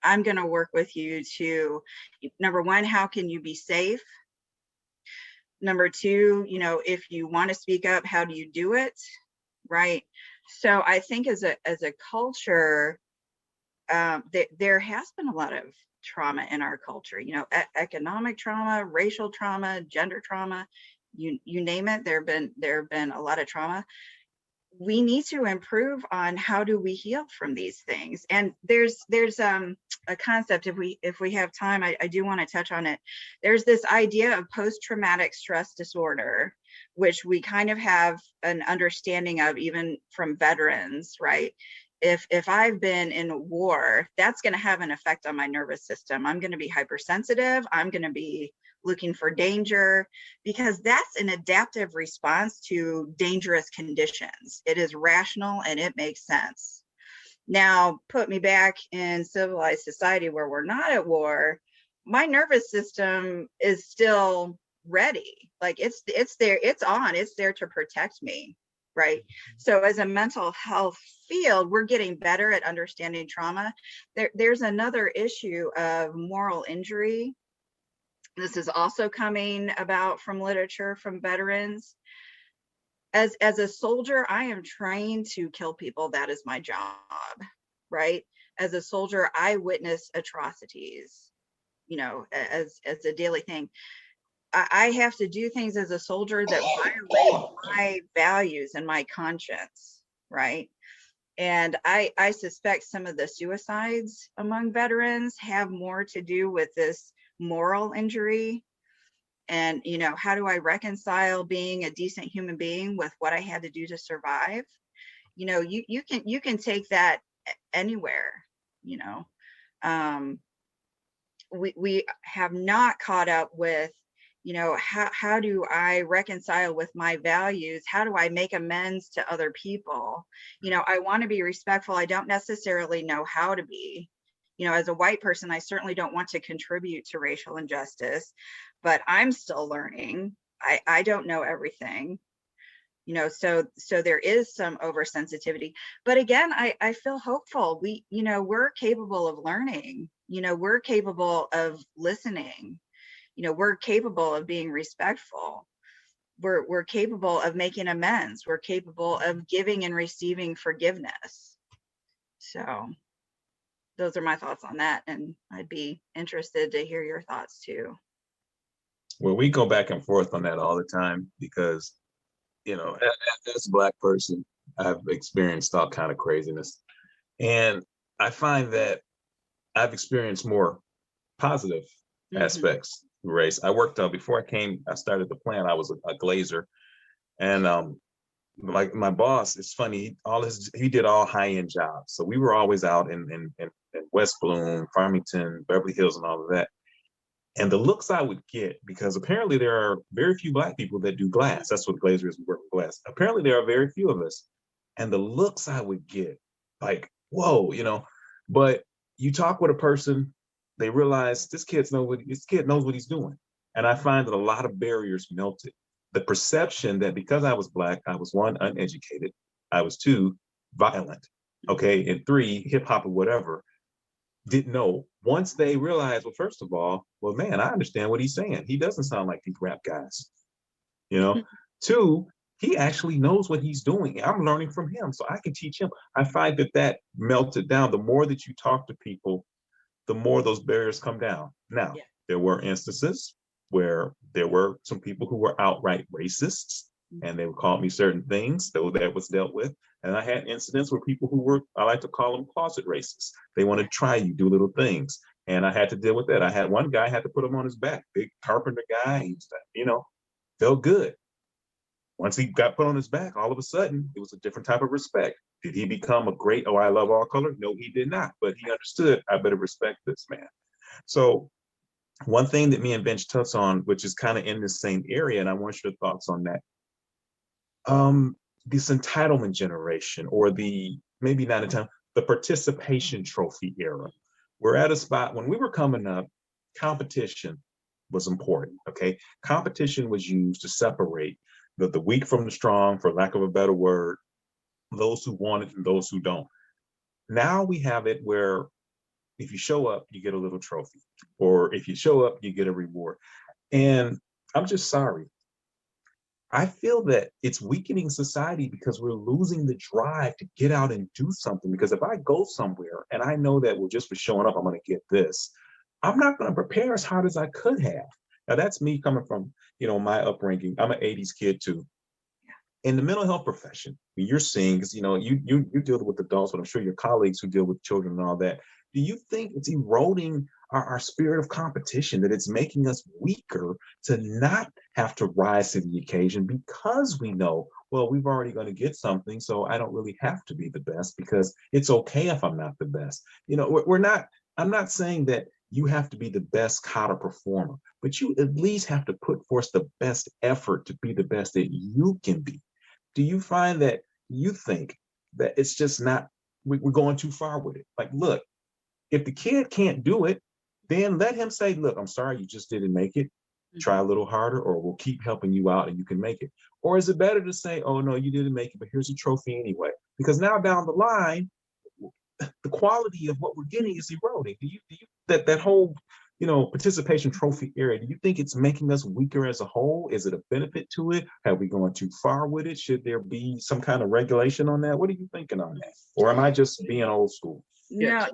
I'm going to work with you to, number one, how can you be safe? Number two, you know, if you want to speak up, how do you do it? Right. So I think as a culture, there has been a lot of trauma in our culture, you know, economic trauma, racial trauma, gender trauma, you name it. There have been a lot of trauma. We need to improve on how do we heal from these things. And there's a concept, if we have time, I do want to touch on it. There's this idea of post-traumatic stress disorder, which we kind of have an understanding of even from veterans, right? If I've been in war, that's going to have an effect on my nervous system. I'm going to be hypersensitive. I'm going to be looking for danger, because that's an adaptive response to dangerous conditions. It is rational and it makes sense. Now, put me back in civilized society where we're not at war, my nervous system is still ready. Like it's there, it's on, it's there to protect me, right? So as a mental health field, we're getting better at understanding trauma. There's another issue of moral injury. This is also coming about from literature from veterans. As a soldier, I am trained to kill people. That is my job, right? As a soldier, I witness atrocities, you know, as a daily thing. I have to do things as a soldier that violate my values and my conscience, right? And I suspect some of the suicides among veterans have more to do with this moral injury. And, you know, how do I reconcile being a decent human being with what I had to do to survive? You know, you can take that anywhere, you know. We have not caught up with, you know, how do I reconcile with my values? How do I make amends to other people? You know, I want to be respectful. I don't necessarily know how to be. You know, as a white person, I certainly don't want to contribute to racial injustice, but I'm still learning. I don't know everything. You know, so there is some oversensitivity. But again, I feel hopeful. You know, we're capable of learning. You know, we're capable of listening. You know, we're capable of being respectful. We're capable of making amends. We're capable of giving and receiving forgiveness. So those are my thoughts on that. And I'd be interested to hear your thoughts too. Well, we go back and forth on that all the time because, you know, as a Black person, I've experienced all kind of craziness. And I find that I've experienced more positive aspects of race. I worked before I started the plant, I was a glazer. And like my boss, it's funny, he did all high-end jobs. So we were always out in West Bloom, Farmington, Beverly Hills, and all of that. And the looks I would get, because apparently there are very few Black people that do glass. That's what glazer is, we work with glass. Apparently there are very few of us. And the looks I would get, like, whoa, you know. But you talk with a person, they realize this kid knows what he's doing. And I find that a lot of barriers melted. The perception that because I was Black, I was 1, uneducated, I was 2, violent, okay, and 3, hip hop or whatever, didn't know. Once they realized, well, first of all, well, man, I understand what he's saying. He doesn't sound like these rap guys, you know. 2, he actually knows what he's doing. I'm learning from him, so I can teach him. I find that melted down. The more that you talk to people, the more those barriers come down. Now, there were instances where there were some people who were outright racists, and they would call me certain things, though that was dealt with. And I had incidents where people who were, I like to call them closet racists. They want to try you, do little things. And I had to deal with that. I had one guy, had to put him on his back, big carpenter guy, he was, you know, felt good. Once he got put on his back, all of a sudden, it was a different type of respect. Did he become a great, oh, I love all color? No, he did not. But he understood, I better respect this man. So one thing that me and Bench touched on, which is kind of in the same area, and I want your thoughts on that. This entitlement generation, or the participation trophy era. We're at a spot when we were coming up, competition was important, okay? Competition was used to separate the weak from the strong, for lack of a better word, those who want it and those who don't. Now we have it where if you show up, you get a little trophy, or if you show up, you get a reward. And I'm just sorry. I feel that it's weakening society because we're losing the drive to get out and do something. Because if I go somewhere and I know that, well, just for showing up, I'm going to get this, I'm not going to prepare as hard as I could have. Now that's me coming from, you know, my upbringing. I'm an 80s kid too. In the mental health profession, you're seeing, because, you know, you deal with adults, but I'm sure your colleagues who deal with children and all that. Do you think it's eroding our spirit of competition, that it's making us weaker to not have to rise to the occasion because we know, well, we've already going to get something, so I don't really have to be the best because it's okay if I'm not the best. You know, I'm not saying that you have to be the best kata performer, but you at least have to put forth the best effort to be the best that you can be. Do you find that you think that it's just not, we're going too far with it? Like, look, if the kid can't do it, then let him say, look, I'm sorry, you just didn't make it. try a little harder, or we'll keep helping you out and you can make it? Or is it better to say, oh no, you didn't make it, but here's a trophy anyway? Because now down the line, the quality of what we're getting is eroding. Do you that whole, participation trophy area, do you think it's making us weaker as a whole? Is it a benefit to it? Have we gone too far with it? Should there be some kind of regulation on that? What are you thinking on that? Or am I just being old school? No,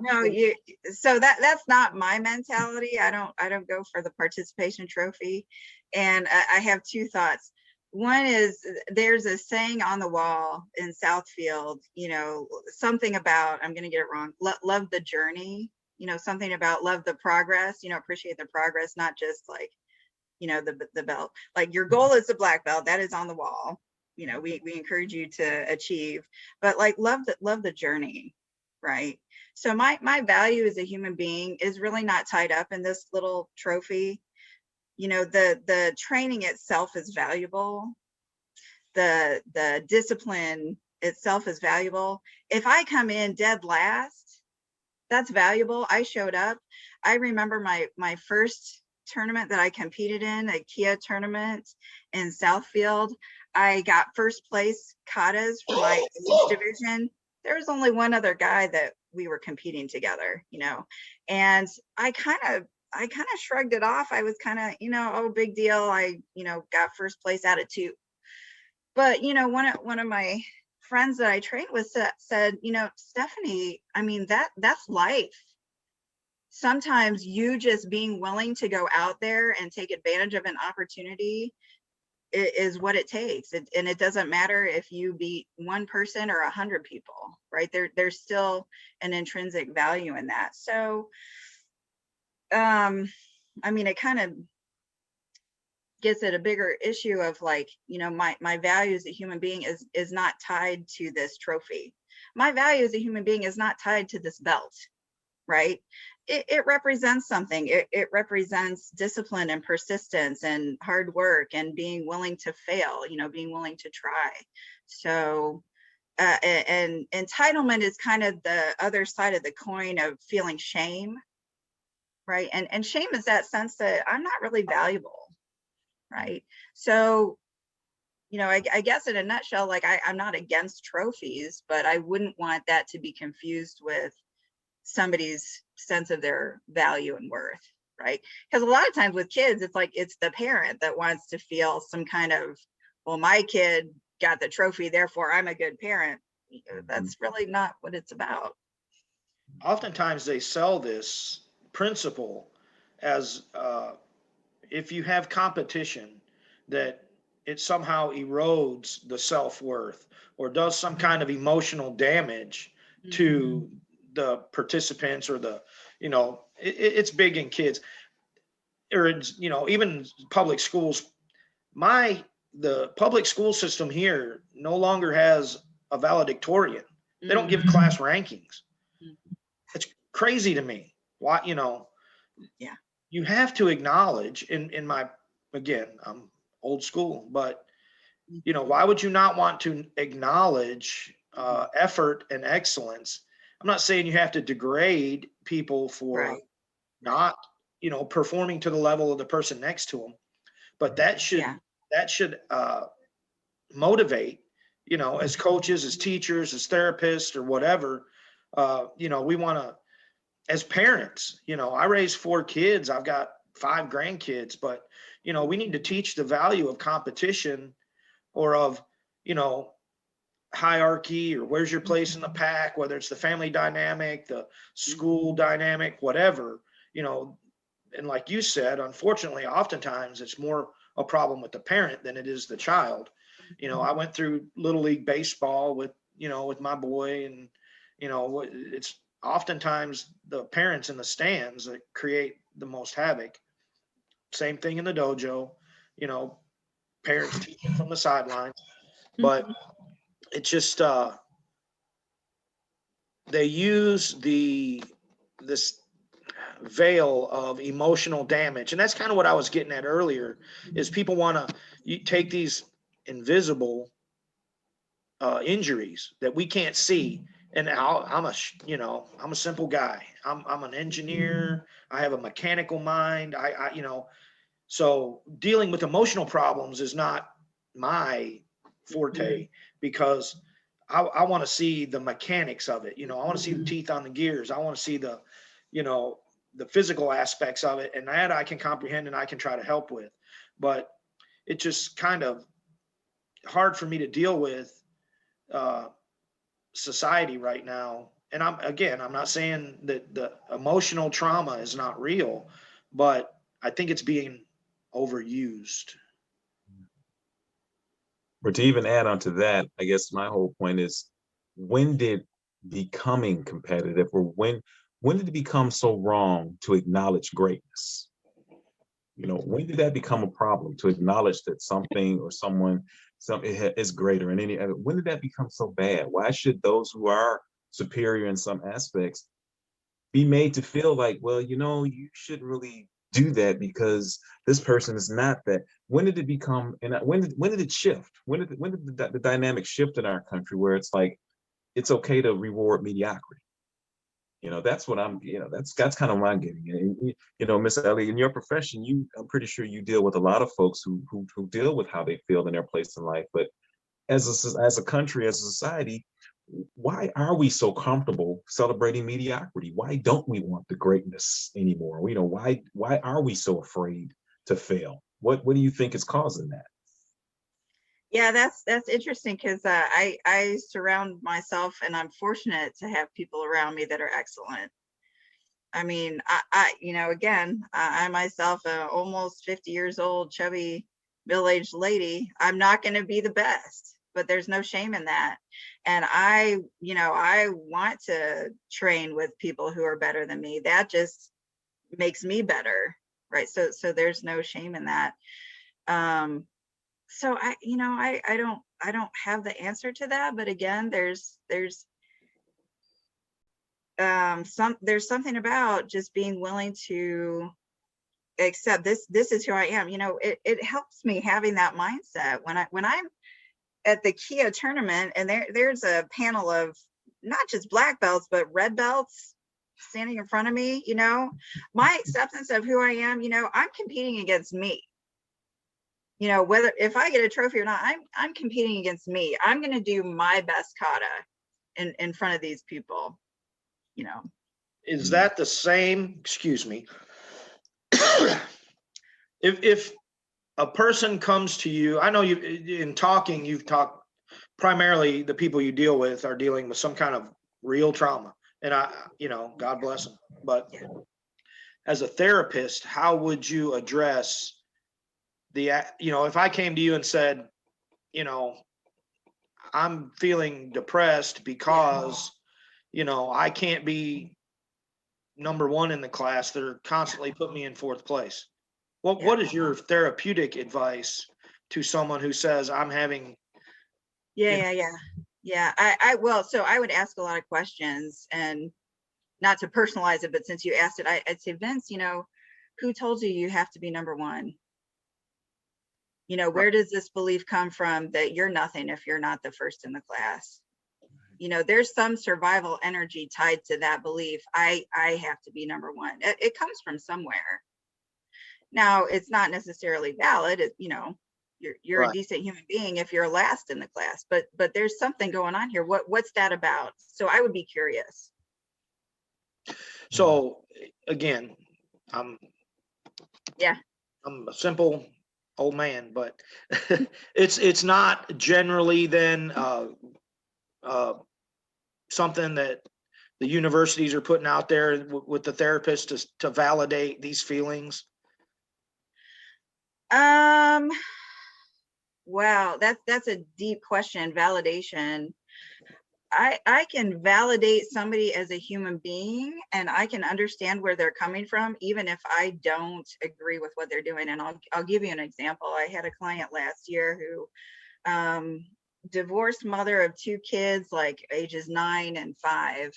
so that's not my mentality. I don't go for the participation trophy. And I have two thoughts. One is, there's a saying on the wall in Southfield, something about, I'm going to get it wrong, love the journey, something about love the progress, appreciate the progress, not just like, the belt. Like, your goal is the black belt, that is on the wall. We encourage you to achieve, but like, love the journey, right? So my value as a human being is really not tied up in this little trophy. The training itself is valuable. The discipline itself is valuable. If I come in dead last, that's valuable. I showed up. I remember my first tournament that I competed in, a Kia tournament in Southfield. I got first place katas for my age division. There was only one other guy that we were competing together, and I kind of shrugged it off. I was kind of, oh, big deal. I, got first place out of 2. But, one of my friends that I trained with said, Stephany, I mean, that's life. Sometimes you just being willing to go out there and take advantage of an opportunity is what it takes. And it doesn't matter if you beat one person or 100 people, right? There's still an intrinsic value in that. So, I mean, it kind of gets at a bigger issue of like, my value as a human being is not tied to this trophy. My value as a human being is not tied to this belt, right? It represents something. It represents discipline and persistence and hard work and being willing to fail, being willing to try. So, and entitlement is kind of the other side of the coin of feeling shame, right? And shame is that sense that I'm not really valuable, right? So, I guess in a nutshell, like I'm not against trophies, but I wouldn't want that to be confused with somebody's sense of their value and worth, right? Because a lot of times with kids, it's like it's the parent that wants to feel some kind of, well, my kid got the trophy, therefore I'm a good parent. That's really not what it's about. Oftentimes they sell this principle as if you have competition, that it somehow erodes the self-worth or does some kind of emotional damage to the participants, or the, it's big in kids, or it's, even public schools. The public school system here no longer has a valedictorian. They don't give class rankings. It's crazy to me. Why, Yeah. You have to acknowledge in my, again, I'm old school, but why would you not want to acknowledge effort and excellence? I'm not saying you have to degrade people for not, performing to the level of the person next to them, but that should motivate, as coaches, as teachers, as therapists, or whatever. We want to, as parents, I raised 4 kids. I've got 5 grandkids, but, we need to teach the value of competition, or of, hierarchy, or where's your place in the pack, whether it's the family dynamic, the school dynamic, whatever, and like you said, unfortunately, oftentimes it's more a problem with the parent than it is the child. I went through Little League baseball with my boy, and, it's oftentimes the parents in the stands that create the most havoc. Same thing in the dojo, parents teaching from the sidelines, but it's just, they use this veil of emotional damage. And that's kind of what I was getting at earlier, is people want to take these invisible injuries that we can't see. And I'm a simple guy. I'm an engineer. I have a mechanical mind. So dealing with emotional problems is not my forte, because I want to see the mechanics of it. You know, I want to see the teeth on the gears. I want to see the, you know, the physical aspects of it, and that I can comprehend and I can try to help with. But it's just kind of hard for me to deal with society right now. And I'm not saying that the emotional trauma is not real, but I think it's being overused. But to even add on to that, I guess my whole point is, when did becoming competitive, or when did it become so wrong to acknowledge greatness? You know, when did that become a problem, to acknowledge that something or someone is greater in any? When did that become so bad? Why should those who are superior in some aspects be made to feel like, well, you know, you shouldn't really do that because this person is not that? When did it become, and when did it shift? When did the dynamic shift in our country where it's like it's okay to reward mediocrity? You know, that's what I'm, you know, that's kind of what I'm getting at. And, you know, Miss Ellie, in your profession, I'm pretty sure you deal with a lot of folks who deal with how they feel in their place in life. But as a country, as a society, why are we so comfortable celebrating mediocrity? Why don't we want the greatness anymore? You know, why are we so afraid to fail? What do you think is causing that? Yeah, that's interesting, because I surround myself, and I'm fortunate to have people around me that are excellent. I mean, I you know, again, I myself, almost 50 years old, chubby, middle-aged lady, I'm not going to be the best, but there's no shame in that. And you know, I want to train with people who are better than me. That just makes me better, right? So there's no shame in that. So you know, I don't have the answer to that, but again, there's something about just being willing to accept this is who I am. You know, it helps me having that mindset when I'm at the Kia tournament, and there's a panel of not just black belts but red belts standing in front of me. You know, my acceptance of who I am, you know, I'm competing against me. You know, whether if I get a trophy or not, I'm competing against me. I'm going to do my best kata in front of these people, you know. Is that the same? Excuse me. If a person comes to you, I know you in talking, you've talked primarily, the people you deal with are dealing with some kind of real trauma, and you know, God bless them. But as a therapist, how would you address you know, if I came to you and said, you know, I'm feeling depressed because, you know, I can't be number one in the class. They're constantly putting me in fourth place. What is your therapeutic advice to someone who says, I'm having? Yeah. Well, so I would ask a lot of questions, and not to personalize it, but since you asked it, I'd say, Vince, you know, who told you you have to be number one? You know, where does this belief come from that you're nothing if you're not the first in the class? You know, there's some survival energy tied to that belief. I have to be number one. It comes from somewhere. Now, it's not necessarily valid. You know, you're a decent human being if you're last in the class, but there's something going on here. What's that about? So I would be curious. So again, I'm a simple old man, but it's not generally then something that the universities are putting out there with the therapist to validate these feelings. Wow, that's a deep question. Validation. I can validate somebody as a human being, and I can understand where they're coming from, even if I don't agree with what they're doing. And I'll give you an example. I had a client last year who, divorced mother of 2 kids, like ages 9 and 5,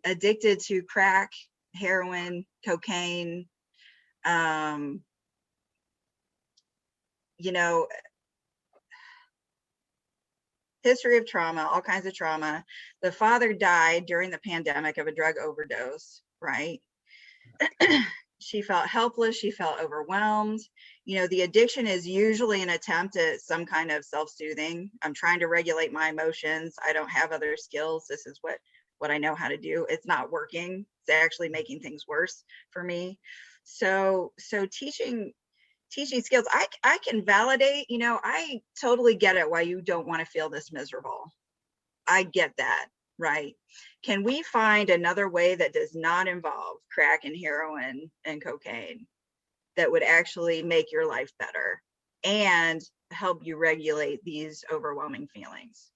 addicted to crack, heroin, cocaine, you know, history of trauma, all kinds of trauma. The father died during the pandemic of a drug overdose, right? felt helpless. She felt overwhelmed. You know, the addiction is usually an attempt at some kind of self-soothing. I'm trying to regulate my emotions. I don't have other skills. This is what I know how to do. It's not working. It's actually making things worse for me. So teaching skills, I can validate, you know, I totally get it why you don't want to feel this miserable. I get that, right? Can we find another way that does not involve crack and heroin and cocaine that would actually make your life better and help you regulate these overwhelming feelings?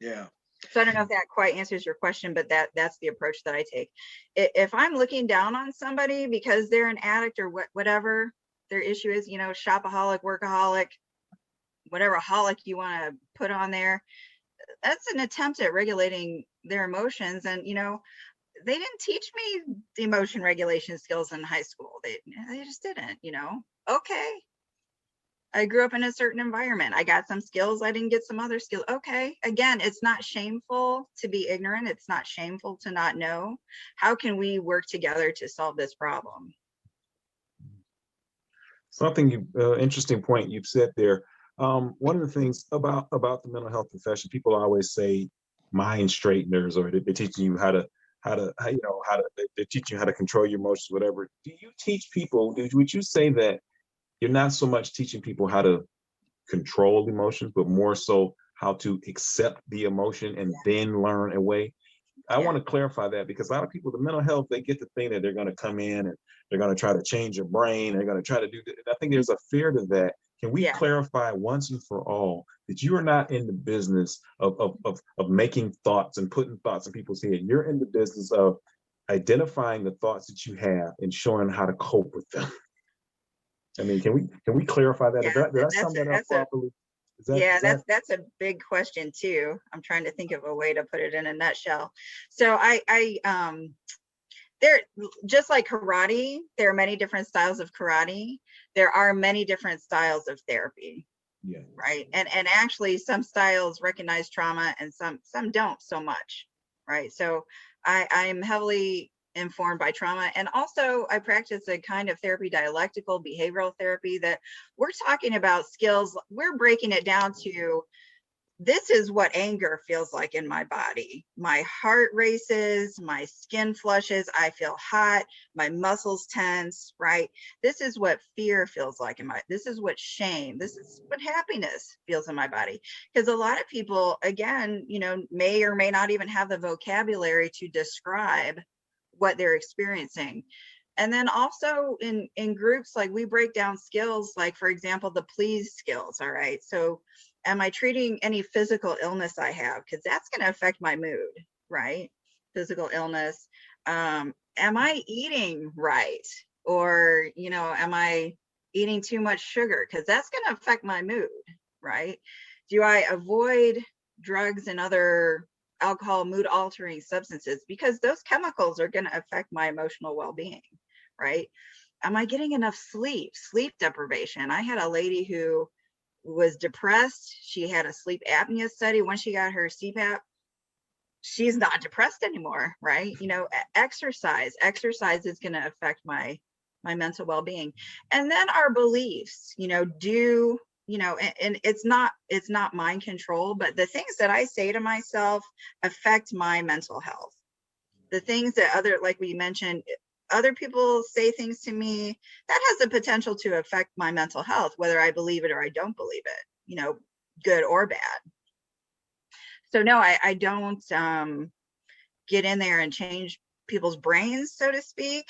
Yeah. So I don't know if that quite answers your question, but that's the approach that I take. If I'm looking down on somebody because they're an addict or whatever their issue is, you know, shopaholic, workaholic, whatever holic you want to put on there, that's an attempt at regulating their emotions. And, you know, they didn't teach me the emotion regulation skills in high school. They just didn't, you know. Okay, I grew up in a certain environment. I got some skills. I didn't get some other skills. Okay, again, it's not shameful to be ignorant. It's not shameful to not know. How can we work together to solve this problem? Something interesting point you've said there. One of the things about the mental health profession, people always say mind straighteners, or they're teaching you how to they're teaching you how to control your emotions, whatever. Do you teach people? Would you say that you're not so much teaching people how to control emotions, but more so how to accept the emotion and then learn a way? I want to clarify that, because a lot of people, the mental health, they get the thing that they're going to come in and they're going to try to change your brain. They're going to try to do that. I think there's a fear to that. Can we clarify once and for all that you are not in the business of making thoughts and putting thoughts in people's head? You're in the business of identifying the thoughts that you have and showing how to cope with them. I mean, can we clarify that? Did I sum that up properly? That's a big question too. I'm trying to think of a way to put it in a nutshell. So there, just like karate, there are many different styles of karate. There are many different styles of therapy. Yeah. Right. And actually some styles recognize trauma and some don't so much. Right. So I'm heavily informed by trauma. And also I practice a kind of therapy, dialectical behavioral therapy, that we're talking about skills. We're breaking it down to, this is what anger feels like in my body. My heart races, my skin flushes, I feel hot, my muscles tense, right? This is what fear feels like this is what shame, this is what happiness feels in my body. Because a lot of people, again, you know, may or may not even have the vocabulary to describe what they're experiencing. And then also in groups, like we break down skills, like for example, the please skills. All right. So am I treating any physical illness I have? Because that's going to affect my mood, right? Physical illness. Am I eating right? Or, you know, am I eating too much sugar? Because that's going to affect my mood, right? Do I avoid drugs and other alcohol, mood altering substances? Because those chemicals are going to affect my emotional well-being, right? Am I getting enough sleep? Sleep deprivation. I had a lady who was depressed. She had a sleep apnea study. Once she got her CPAP, she's not depressed anymore, right? You know, exercise is going to affect my mental well-being. And then our beliefs, you know, and it's not mind control, but the things that I say to myself affect my mental health. The things that like we mentioned, other people say things to me, that has the potential to affect my mental health, whether I believe it or I don't believe it, you know, good or bad. So no, I don't get in there and change people's brains, so to speak.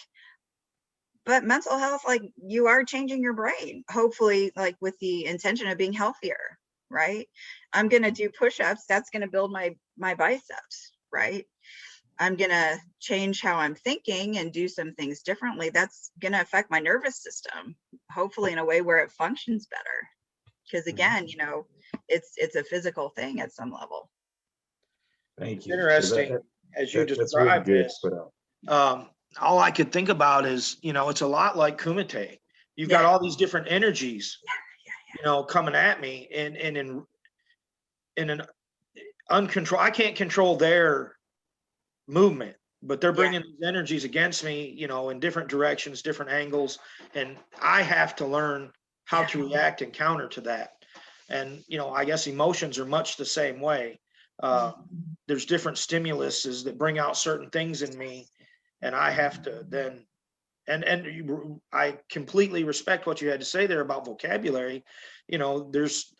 But mental health, like, you are changing your brain, hopefully, like with the intention of being healthier, right? I'm going to do push-ups. That's going to build my biceps, right? I'm going to change how I'm thinking and do some things differently. That's going to affect my nervous system, hopefully in a way where it functions better. Because again, you know, it's a physical thing at some level. Thank you. Interesting. As you describe this, all I could think about is, you know, it's a lot like Kumite. You've got all these different energies, you know, coming at me, and in an uncontrolled, I can't control their movement. but they're bringing these energies against me, you know, in different directions, different angles, and I have to learn how to react and counter to that. And, you know, I guess emotions are much the same way. There's different stimuluses that bring out certain things in me, and I have to then, I completely respect what you had to say there about vocabulary. You know,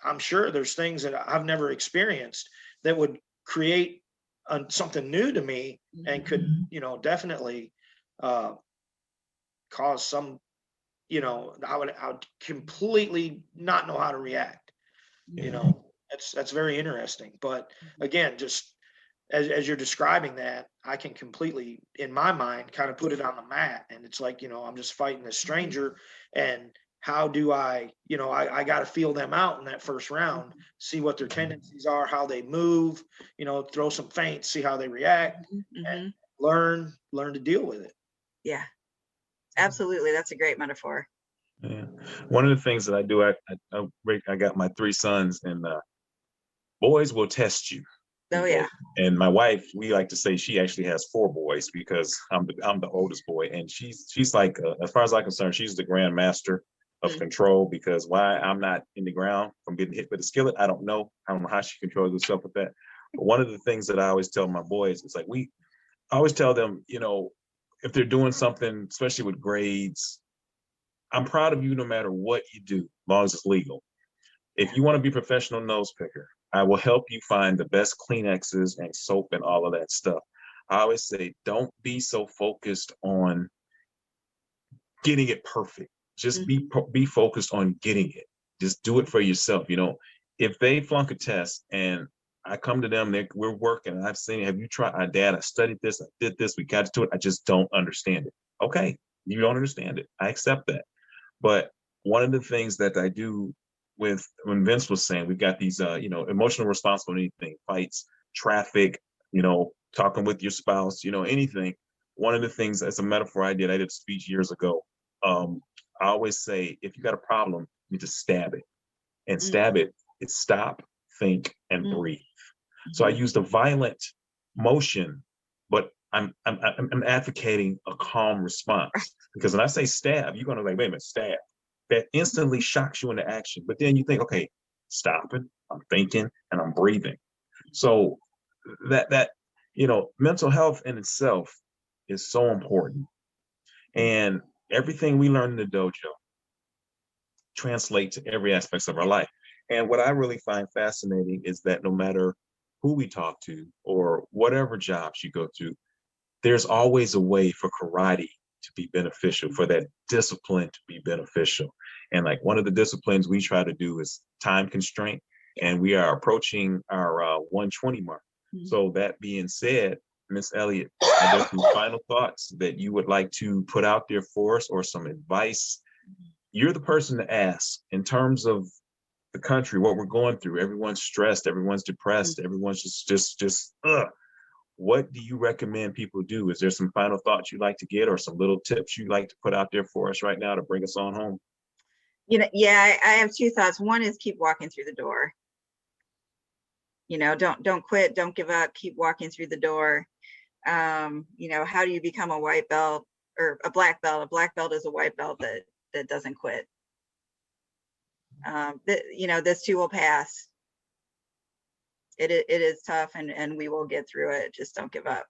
I'm sure there's things that I've never experienced that would create something new to me and could, you know, definitely cause some, you know, I would completely not know how to react. You know, that's very interesting. But again, just as you're describing that, I can completely, in my mind, kind of put it on the mat. And it's like, you know, I'm just fighting this stranger, and how do I, you know, I got to feel them out in that first round, see what their tendencies are, how they move, you know, throw some feints, see how they react, and learn to deal with it. Yeah, absolutely. That's a great metaphor. Yeah. One of the things that I do, I got my 3 sons, and boys will test you. Oh yeah. And my wife, we like to say she actually has 4 boys, because I'm the oldest boy, and she's like, as far as I'm concerned, she's the grandmaster of control, because why I'm not in the ground from getting hit with a skillet, I don't know. I don't know how she controls herself with that. But one of the things that I always tell my boys is like, I always tell them, you know, if they're doing something, especially with grades, I'm proud of you no matter what you do, as long as it's legal. If you want to be a professional nose picker, I will help you find the best Kleenexes and soap and all of that stuff. I always say, don't be so focused on getting it perfect. Just be focused on getting it. Just do it for yourself. You know, if they flunk a test and I come to them, we're working, and I've seen, have you tried, Dad, I studied this, I did this, we got to it, I just don't understand it. Okay, you don't understand it. I accept that. But one of the things that I do with, when Vince was saying, we've got these, you know, emotional response on anything, fights, traffic, you know, talking with your spouse, you know, anything. One of the things, as a metaphor I did a speech years ago. I always say, if you got a problem, you just stab it. And stab it, it's stop, think, and breathe. So I used a violent motion, but I'm advocating a calm response, because when I say stab, you're gonna like, wait a minute, stab. That instantly shocks you into action. But then you think, okay, stopping, I'm thinking, and I'm breathing. So that you know, mental health in itself is so important. And everything we learn in the dojo translate to every aspect of our life. And what I really find fascinating is that no matter who we talk to or whatever jobs you go to, there's always a way for karate to be beneficial, for that discipline to be beneficial. And like one of the disciplines we try to do is time constraint, and we are approaching our 120 mark. So that being said, Miss Elliot, are there some final thoughts that you would like to put out there for us, or some advice? You're the person to ask in terms of the country, what we're going through. Everyone's stressed, everyone's depressed, everyone's just what do you recommend people do? Is there some final thoughts you'd like to get, or some little tips you'd like to put out there for us right now to bring us on home? You know, yeah, I have 2 thoughts. One is keep walking through the door. You know, don't quit, don't give up, keep walking through the door. You know, how do you become a white belt or a black belt? A black belt is a white belt that doesn't quit. You know, this too will pass. It is tough, and we will get through it. Just don't give up.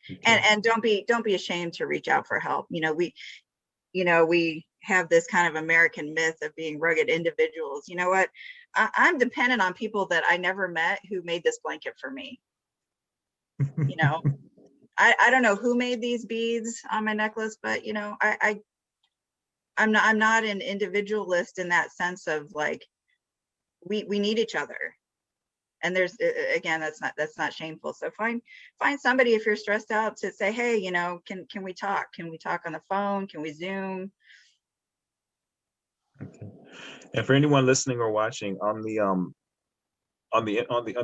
Okay. And don't be ashamed to reach out for help. You know, we have this kind of American myth of being rugged individuals. You know what? I'm dependent on people that I never met who made this blanket for me. You know, I don't know who made these beads on my necklace, but you know, I'm not an individualist in that sense of like, we need each other. And there's, again, that's not shameful. So find somebody, if you're stressed out, to say, hey, you know, can we talk? Can we talk on the phone? Can we Zoom? Okay. And for anyone listening or watching, on the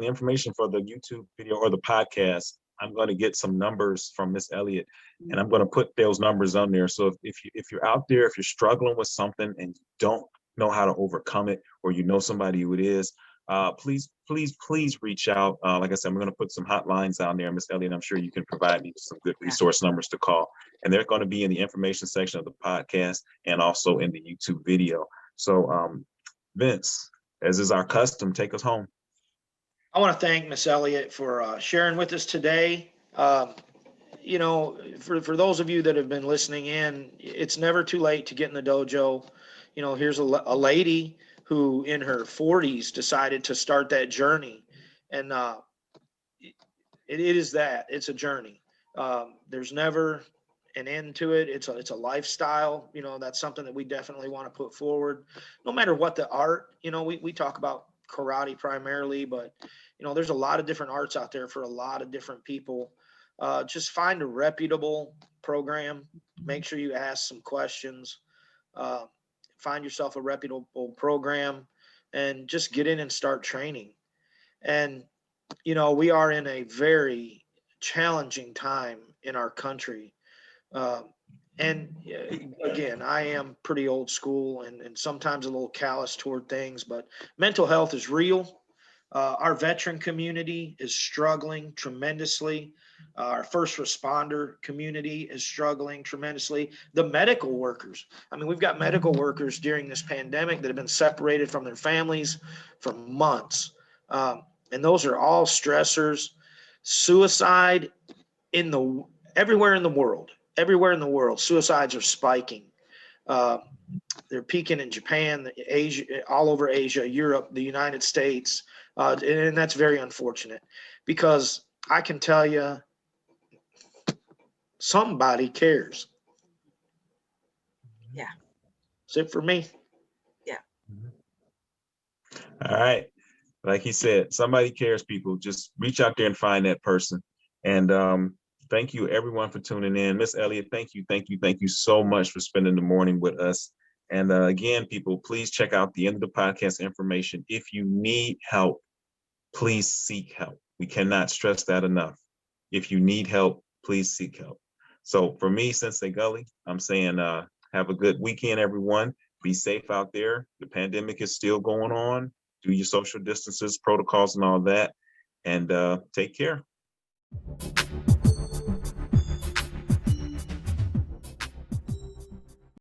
information for the YouTube video or the podcast, I'm going to get some numbers from Miss Elliot, and I'm going to put those numbers on there. So if you're out there, if you're struggling with something and you don't know how to overcome it, or you know somebody who it is, please please reach out. Like I said, I'm going to put some hotlines down there. Miss Elliot, I'm sure you can provide me with some good resource numbers to call. And they're going to be in the information section of the podcast and also in the YouTube video. So Vince, as is our custom, take us home. I want to thank Miss Elliot for sharing with us today. You know, for those of you that have been listening in, it's never too late to get in the dojo. You know, here's a lady who in her 40s decided to start that journey. And it is that. It's a journey. There's never an end to it. It's a lifestyle. You know, that's something that we definitely want to put forward. No matter what the art, you know, we talk about karate primarily, but, you know, there's a lot of different arts out there for a lot of different people. Just find a reputable program. Make sure you ask some questions. Find yourself a reputable program and just get in and start training. And, you know, we are in a very challenging time in our country. And again, I am pretty old school and sometimes a little callous toward things, but mental health is real. Our veteran community is struggling tremendously. Our first responder community is struggling tremendously. The medical workers, I mean, we've got medical workers during this pandemic that have been separated from their families for months. And those are all stressors. Suicide everywhere in the world, suicides are spiking. They're peaking in Japan, Asia, all over Asia, Europe, the United States. And that's very unfortunate because I can tell you somebody cares. Yeah. That's it for me. Yeah. All right. Like he said, somebody cares, people. Just reach out there and find that person. And thank you everyone for tuning in. Miss Elliot, thank you so much for spending the morning with us. And again, people, please check out the end of the podcast information. If you need help, please seek help. We cannot stress that enough. If you need help, please seek help. So for me, Sensei Gulley, I'm saying have a good weekend, everyone. Be safe out there. The pandemic is still going on. Do your social distances, protocols, and all that. And take care.